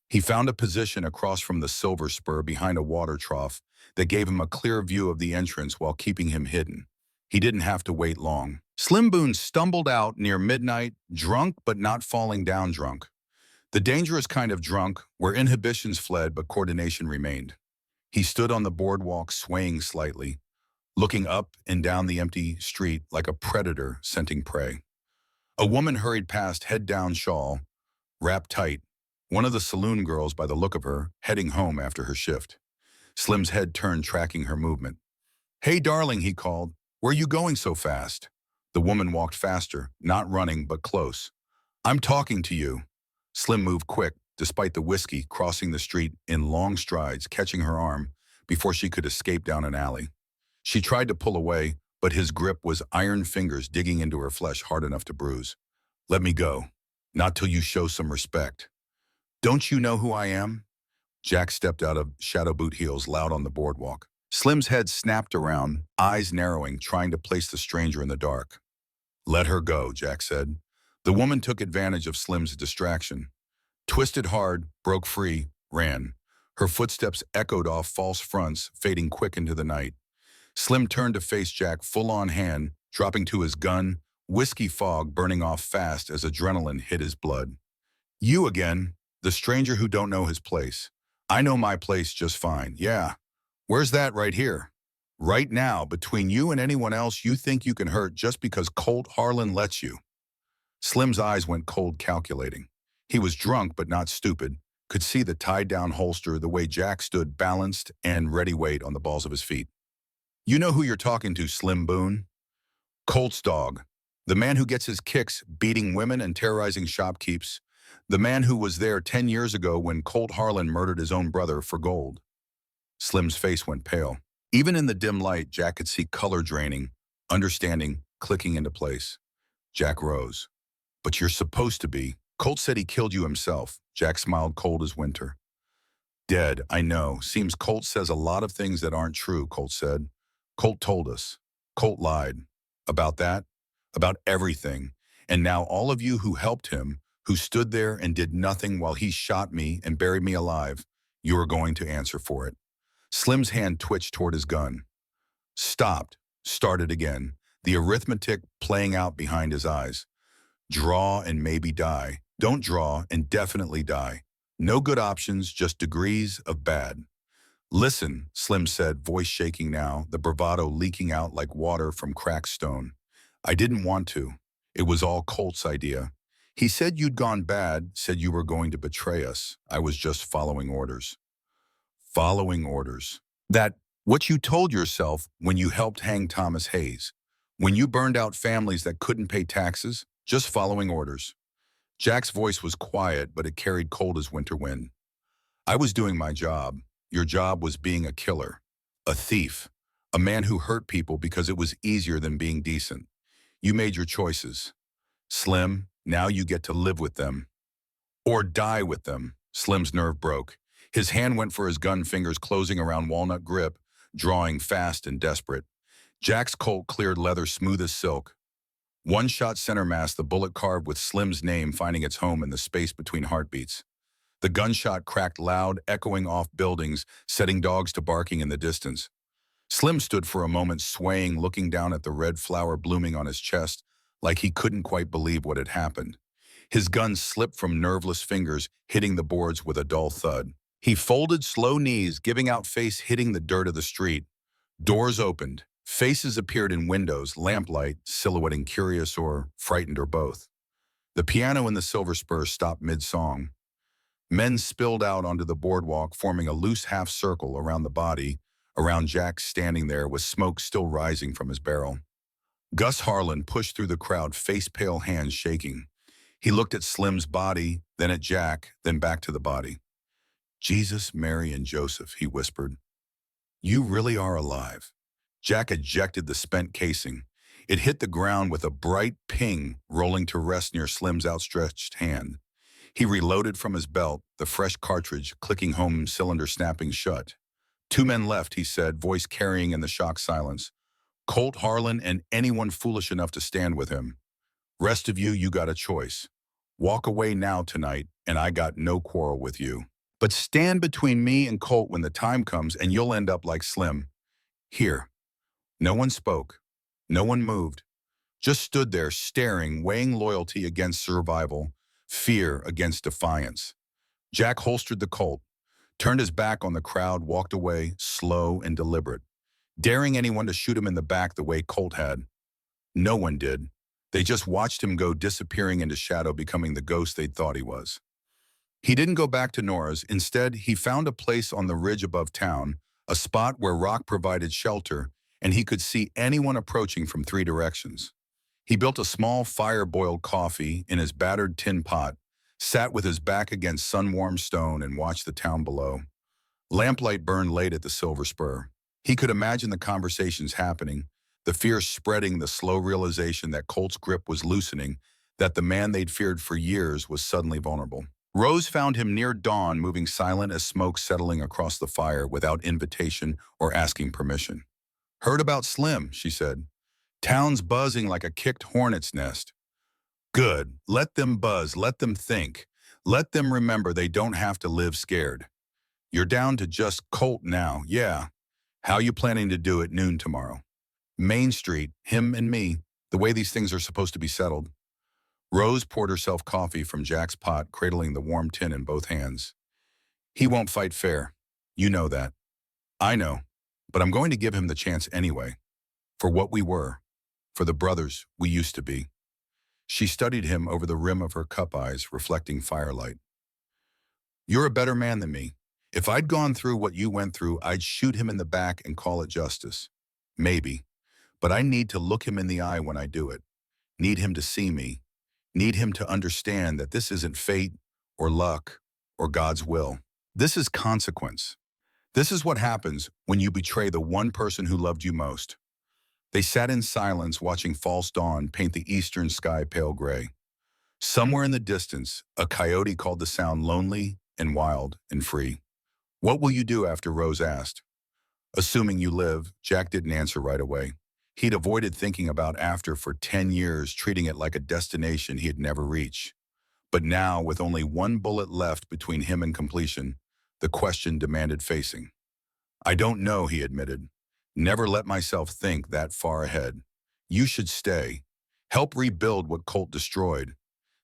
He found a position across from the silver spur behind a water trough that gave him a clear view of the entrance while keeping him hidden. He didn't have to wait long. Slim Boone stumbled out near midnight, drunk but not falling down drunk. The dangerous kind of drunk where inhibitions fled but coordination remained. He stood on the boardwalk swaying slightly, looking up and down the empty street like a predator scenting prey. A woman hurried past, head down, shawl wrapped tight, one of the saloon girls by the look of her, heading home after her shift. Slim's head turned, tracking her movement. "Hey, darling," he called. "Where you going so fast?" The woman walked faster, not running, but close. "I'm talking to you." Slim moved quick, despite the whiskey, crossing the street in long strides, catching her arm before she could escape down an alley. She tried to pull away, but his grip was iron fingers digging into her flesh hard enough to bruise. "Let me go. Not till you show some respect." "Don't you know who I am?" Jack stepped out of shadow boot heels loud on the boardwalk. Slim's head snapped around, eyes narrowing, trying to place the stranger in the dark. "Let her go," Jack said. The woman took advantage of Slim's distraction. Twisted hard, broke free, ran. Her footsteps echoed off false fronts, fading quick into the night. Slim turned to face Jack, full-on hand, dropping to his gun, whiskey fog burning off fast as adrenaline hit his blood. "You again, the stranger who don't know his place. I know my place just fine, yeah. Where's that? Right here. Right now, between you and anyone else you think you can hurt just because Colt Harlan lets you." Slim's eyes went cold, calculating. He was drunk but not stupid, could see the tied-down holster, the way Jack stood balanced and ready weight on the balls of his feet. "You know who you're talking to, Slim Boone? Colt's dog. The man who gets his kicks beating women and terrorizing shopkeepers. The man who was there 10 years ago when Colt Harlan murdered his own brother for gold." Slim's face went pale. Even in the dim light, Jack could see color draining, understanding clicking into place. Jack rose. "But you're supposed to be. Colt said he killed you himself." Jack smiled, cold as winter. "Dead, I know. Seems Colt says a lot of things that aren't true," Colt said. "Colt told us. Colt lied. About that? About everything. And now all of you who helped him, who stood there and did nothing while he shot me and buried me alive, you are going to answer for it." Slim's hand twitched toward his gun. Stopped, started again, the arithmetic playing out behind his eyes. Draw and maybe die. Don't draw and definitely die. No good options, just degrees of bad. "Listen," Slim said, voice shaking now, the bravado leaking out like water from cracked stone. "I didn't want to. It was all Colt's idea. He said you'd gone bad, said you were going to betray us. I was just following orders." Following orders. That what you told yourself when you helped hang Thomas Hayes. When you burned out families that couldn't pay taxes, just following orders. Jack's voice was quiet, but it carried cold as winter wind. "I was doing my job. Your job was being a killer. A thief. A man who hurt people because it was easier than being decent. You made your choices. Slim, now you get to live with them. Or die with them." Slim's nerve broke. His hand went for his gun, fingers closing around walnut grip, drawing fast and desperate. Jack's Colt cleared leather smooth as silk. One shot center mass, the bullet carved with Slim's name finding its home in the space between heartbeats. The gunshot cracked loud, echoing off buildings, setting dogs to barking in the distance. Slim stood for a moment swaying, looking down at the red flower blooming on his chest, like he couldn't quite believe what had happened. His gun slipped from nerveless fingers, hitting the boards with a dull thud. He folded slow knees, giving out face, hitting the dirt of the street. Doors opened. Faces appeared in windows, lamplight, silhouetting curious or frightened or both. The piano in the silver spur stopped mid-song. Men spilled out onto the boardwalk, forming a loose half circle around the body, around Jack standing there with smoke still rising from his barrel. Gus Harlan pushed through the crowd, face-pale, hands shaking. He looked at Slim's body, then at Jack, then back to the body. "Jesus, Mary, and Joseph," he whispered. "You really are alive." Jack ejected the spent casing. It hit the ground with a bright ping, rolling to rest near Slim's outstretched hand. He reloaded from his belt, the fresh cartridge clicking home, cylinder snapping shut. "Two men left," he said, voice carrying in the shocked silence. Colt, Harlan, and anyone foolish enough to stand with him. Rest of you got a choice. Walk away now tonight, and I got no quarrel with you. But stand between me and Colt when the time comes, and you'll end up like Slim. Here. No one spoke. No one moved. Just stood there staring, weighing loyalty against survival, fear against defiance. Jack holstered the Colt, turned his back on the crowd, walked away, slow and deliberate, daring anyone to shoot him in the back the way Colt had. No one did. They just watched him go, disappearing into shadow, becoming the ghost they'd thought he was. He didn't go back to Nora's. Instead, he found a place on the ridge above town, a spot where rock provided shelter, and he could see anyone approaching from 3 directions. He built a small fire-boiled coffee in his battered tin pot, sat with his back against sun-warmed stone, and watched the town below. Lamplight burned late at the Silver Spur. He could imagine the conversations happening, the fear spreading, the slow realization that Colt's grip was loosening, that the man they'd feared for years was suddenly vulnerable. Rose found him near dawn, moving silent as smoke settling across the fire without invitation or asking permission. "Heard about Slim," she said. "Town's buzzing like a kicked hornet's nest." "Good. Let them buzz. Let them think. Let them remember they don't have to live scared. You're down to just Colt now, yeah. How you planning to do it noon tomorrow?" "Main Street, him and me, the way these things are supposed to be settled." Rose poured herself coffee from Jack's pot, cradling the warm tin in both hands. "He won't fight fair. You know that." "I know, but I'm going to give him the chance anyway. For what we were. For the brothers we used to be." She studied him over the rim of her cup eyes, reflecting firelight. "You're a better man than me. If I'd gone through what you went through, I'd shoot him in the back and call it justice. Maybe. But I need to look him in the eye when I do it. Need him to see me. Need him to understand that this isn't fate or luck or God's will. This is consequence. This is what happens when you betray the one person who loved you most." They sat in silence, watching false dawn paint the eastern sky pale gray. Somewhere in the distance, a coyote called the sound lonely and wild and free. "What will you do after?" Rose asked. "Assuming you live." Jack didn't answer right away. He'd avoided thinking about after for 10 years, treating it like a destination he'd never reach. But now, with only one bullet left between him and completion, the question demanded facing. "I don't know," he admitted. "Never let myself think that far ahead. You should stay. Help rebuild what Colt destroyed.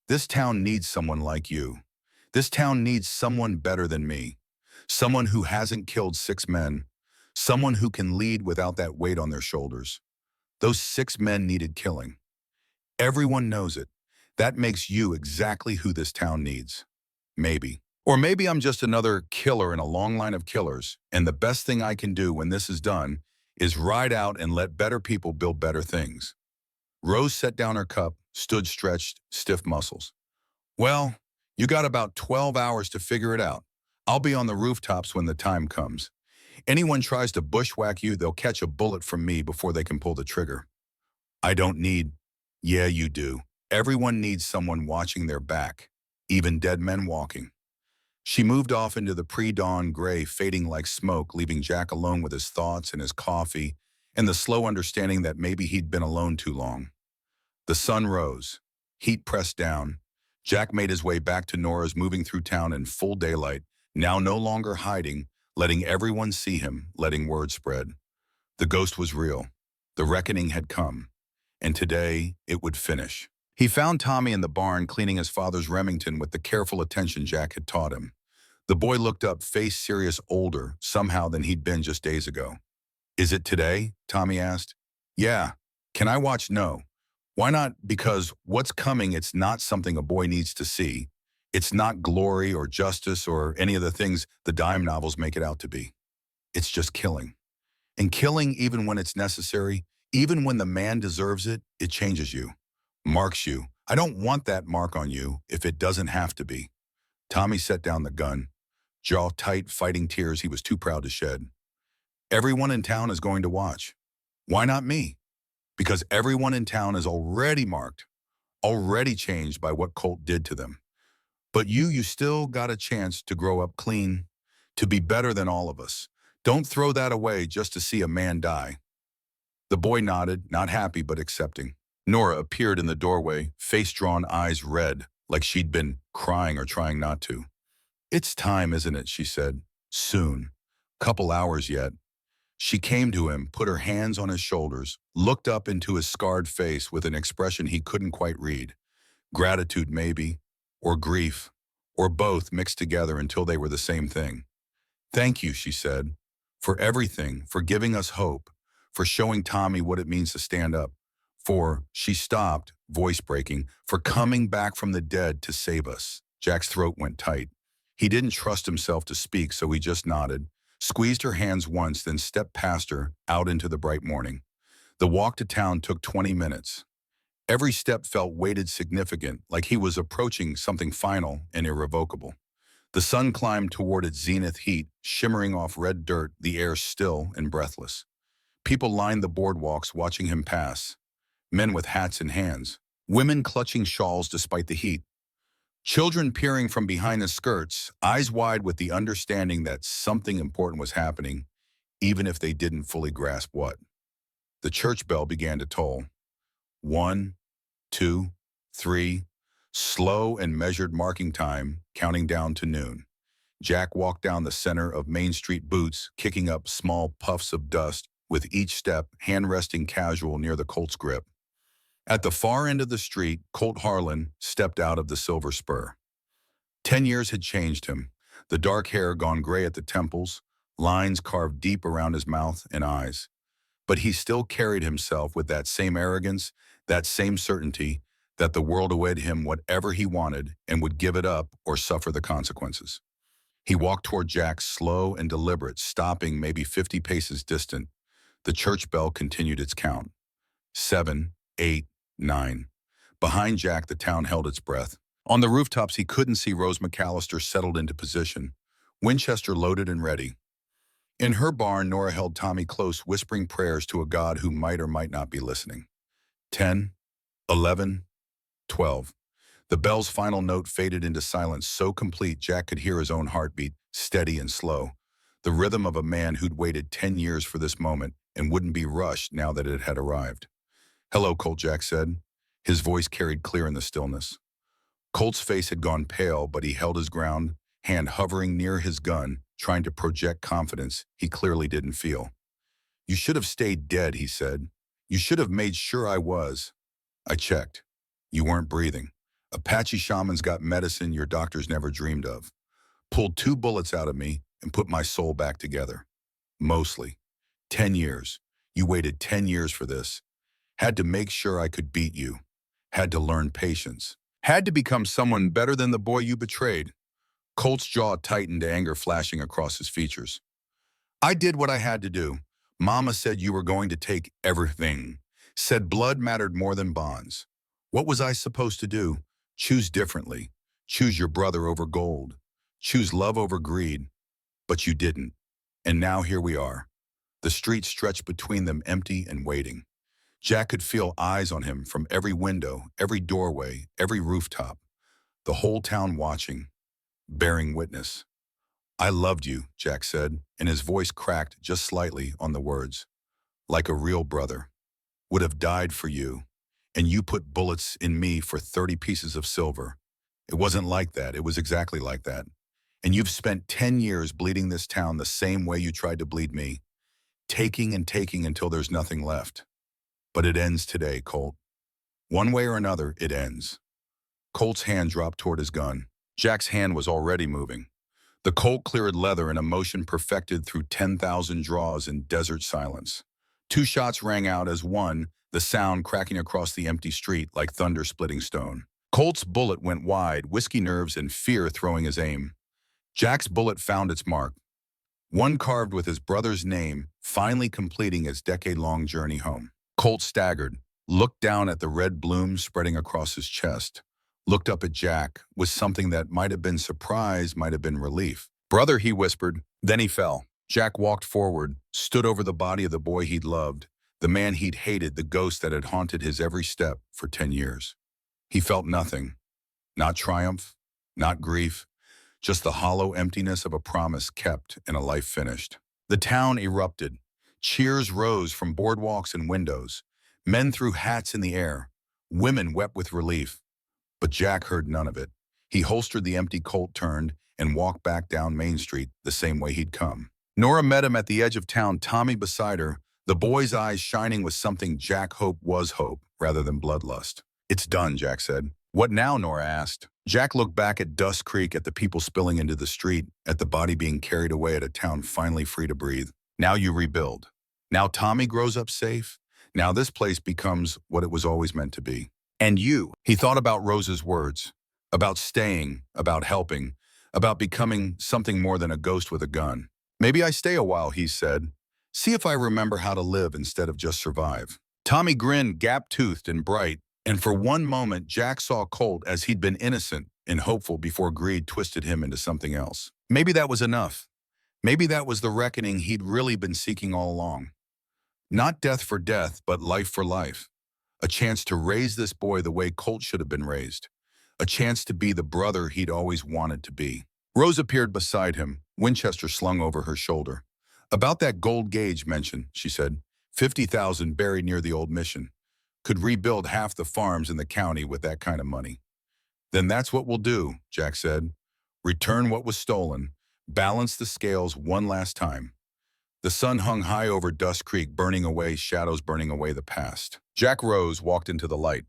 This town needs someone like you. This town needs someone better than me. Someone who hasn't killed 6 men. Someone who can lead without that weight on their shoulders. Those 6 men needed killing. Everyone knows it. That makes you exactly who this town needs. Maybe. Or maybe I'm just another killer in a long line of killers, and the best thing I can do when this is done is ride out and let better people build better things." Rose set down her cup, stood stretched, stiff muscles. "Well, you got about 12 hours to figure it out. I'll be on the rooftops when the time comes. Anyone tries to bushwhack you, they'll catch a bullet from me before they can pull the trigger. I don't need..." "Yeah, you do. Everyone needs someone watching their back, even dead men walking." She moved off into the pre-dawn gray, fading like smoke, leaving Jack alone with his thoughts and his coffee, and the slow understanding that maybe he'd been alone too long. The sun rose. Heat pressed down. Jack made his way back to Nora's, moving through town in full daylight, now no longer hiding, letting everyone see him, letting word spread. The ghost was real. The reckoning had come. And today, it would finish. He found Tommy in the barn cleaning his father's Remington with the careful attention Jack had taught him. The boy looked up, face serious, older, somehow, than he'd been just days ago. "Is it today?" Tommy asked. "Yeah. Can I watch?" "No." "Why not?" "Because what's coming, it's not something a boy needs to see. It's not glory or justice or any of the things the dime novels make it out to be. It's just killing. And killing, even when it's necessary, even when the man deserves it, it changes you. Marks you. I don't want that mark on you if it doesn't have to be." Tommy set down the gun, jaw tight, fighting tears he was too proud to shed. "Everyone in town is going to watch." "Why not me?" "Because everyone in town is already marked, already changed by what Colt did to them. But you still got a chance to grow up clean, to be better than all of us. Don't throw that away just to see a man die." The boy nodded, not happy but accepting. Nora appeared in the doorway, face drawn, eyes red, like she'd been crying or trying not to. "It's time, isn't it?" she said. "Soon. Couple hours yet." She came to him, put her hands on his shoulders, looked up into his scarred face with an expression he couldn't quite read. Gratitude, maybe, or grief, or both mixed together until they were the same thing. "Thank you," she said, "for everything, for giving us hope, for showing Tommy what it means to stand up, she stopped, voice breaking, for coming back from the dead to save us." Jack's throat went tight. He didn't trust himself to speak, so he just nodded, squeezed her hands once, then stepped past her, out into the bright morning. The walk to town took 20 minutes. Every step felt weighted, significant, like he was approaching something final and irrevocable. The sun climbed toward its zenith heat, shimmering off red dirt, the air still and breathless. People lined the boardwalks watching him pass. Men with hats in hands, women clutching shawls despite the heat, children peering from behind the skirts, eyes wide with the understanding that something important was happening, even if they didn't fully grasp what. The church bell began to toll. 1, 2, 3, slow and measured marking time, counting down to noon. Jack walked down the center of Main Street, boots kicking up small puffs of dust, with each step hand resting casual near the Colt's grip. At the far end of the street, Colt Harlan stepped out of the Silver Spur. 10 years had changed him, the dark hair gone gray at the temples, lines carved deep around his mouth and eyes. But he still carried himself with that same arrogance, that same certainty that the world awaited him whatever he wanted and would give it up or suffer the consequences. He walked toward Jack, slow and deliberate, stopping maybe 50 paces distant. The church bell continued its count. 7, 8, 9. Behind Jack, the town held its breath. On the rooftops, he couldn't see Rose McAllister settled into position, Winchester loaded and ready. In her barn, Nora held Tommy close, whispering prayers to a God who might or might not be listening. 10, 11, 12. The bell's final note faded into silence so complete Jack could hear his own heartbeat, steady and slow. The rhythm of a man who'd waited 10 years for this moment and wouldn't be rushed now that it had arrived. "Hello, Colt," Jack said. His voice carried clear in the stillness. Colt's face had gone pale, but he held his ground, hand hovering near his gun, trying to project confidence he clearly didn't feel. "You should have stayed dead," he said. "You should have made sure I was." "I checked. You weren't breathing. Apache shamans got medicine your doctors never dreamed of. Pulled 2 bullets out of me and put my soul back together. Mostly. 10 years. You waited 10 years for this. Had to make sure I could beat you. Had to learn patience. Had to become someone better than the boy you betrayed." Colt's jaw tightened, anger flashing across his features. "I did what I had to do. Mama said you were going to take everything. Said blood mattered more than bonds. What was I supposed to do? Choose differently. Choose your brother over gold. Choose love over greed. But you didn't. And now here we are." The street stretched between them, empty and waiting. Jack could feel eyes on him from every window, every doorway, every rooftop. The whole town watching, bearing witness. "I loved you," Jack said, and his voice cracked just slightly on the words. "Like a real brother. Would have died for you. And you put bullets in me for 30 pieces of silver. It wasn't like that. It was exactly like that. And you've spent 10 years bleeding this town the same way you tried to bleed me. Taking and taking until there's nothing left. But it ends today, Colt. One way or another, it ends." Colt's hand dropped toward his gun. Jack's hand was already moving. The Colt cleared leather in a motion perfected through 10,000 draws in desert silence. 2 shots rang out as one, the sound cracking across the empty street like thunder splitting stone. Colt's bullet went wide, whiskey nerves and fear throwing his aim. Jack's bullet found its mark. One carved with his brother's name, finally completing its decade-long journey home. Colt staggered, looked down at the red blooms spreading across his chest, looked up at Jack with something that might have been surprise, might have been relief. "Brother," he whispered. Then he fell. Jack walked forward, stood over the body of the boy he'd loved, the man he'd hated, the ghost that had haunted his every step for 10 years. He felt nothing. Not triumph, not grief, just the hollow emptiness of a promise kept and a life finished. The town erupted. Cheers rose from boardwalks and windows. Men threw hats in the air. Women wept with relief. But Jack heard none of it. He holstered the empty Colt, turned, and walked back down Main Street the same way he'd come. Nora met him at the edge of town, Tommy beside her, the boy's eyes shining with something Jack hoped was hope rather than bloodlust. "It's done," Jack said. "What now?" Nora asked. Jack looked back at Dust Creek, at the people spilling into the street, at the body being carried away, at a town finally free to breathe. "Now you rebuild. Now Tommy grows up safe. Now this place becomes what it was always meant to be. And you." He thought about Rose's words, about staying, about helping, about becoming something more than a ghost with a gun. "Maybe I stay a while," he said. "See if I remember how to live instead of just survive." Tommy grinned, gap-toothed and bright, and for one moment Jack saw Colt as he'd been, innocent and hopeful before greed twisted him into something else. Maybe that was enough. Maybe that was the reckoning he'd really been seeking all along. Not death for death, but life for life. A chance to raise this boy the way Colt should have been raised. A chance to be the brother he'd always wanted to be. Rose appeared beside him, Winchester slung over her shoulder. "About that gold gauge mentioned," she said. 50,000 buried near the old mission. Could rebuild half the farms in the county with that kind of money." "Then that's what we'll do," Jack said. "Return what was stolen. Balance the scales one last time." The sun hung high over Dust Creek, burning away shadows, burning away the past. Jack rose, walked into the light.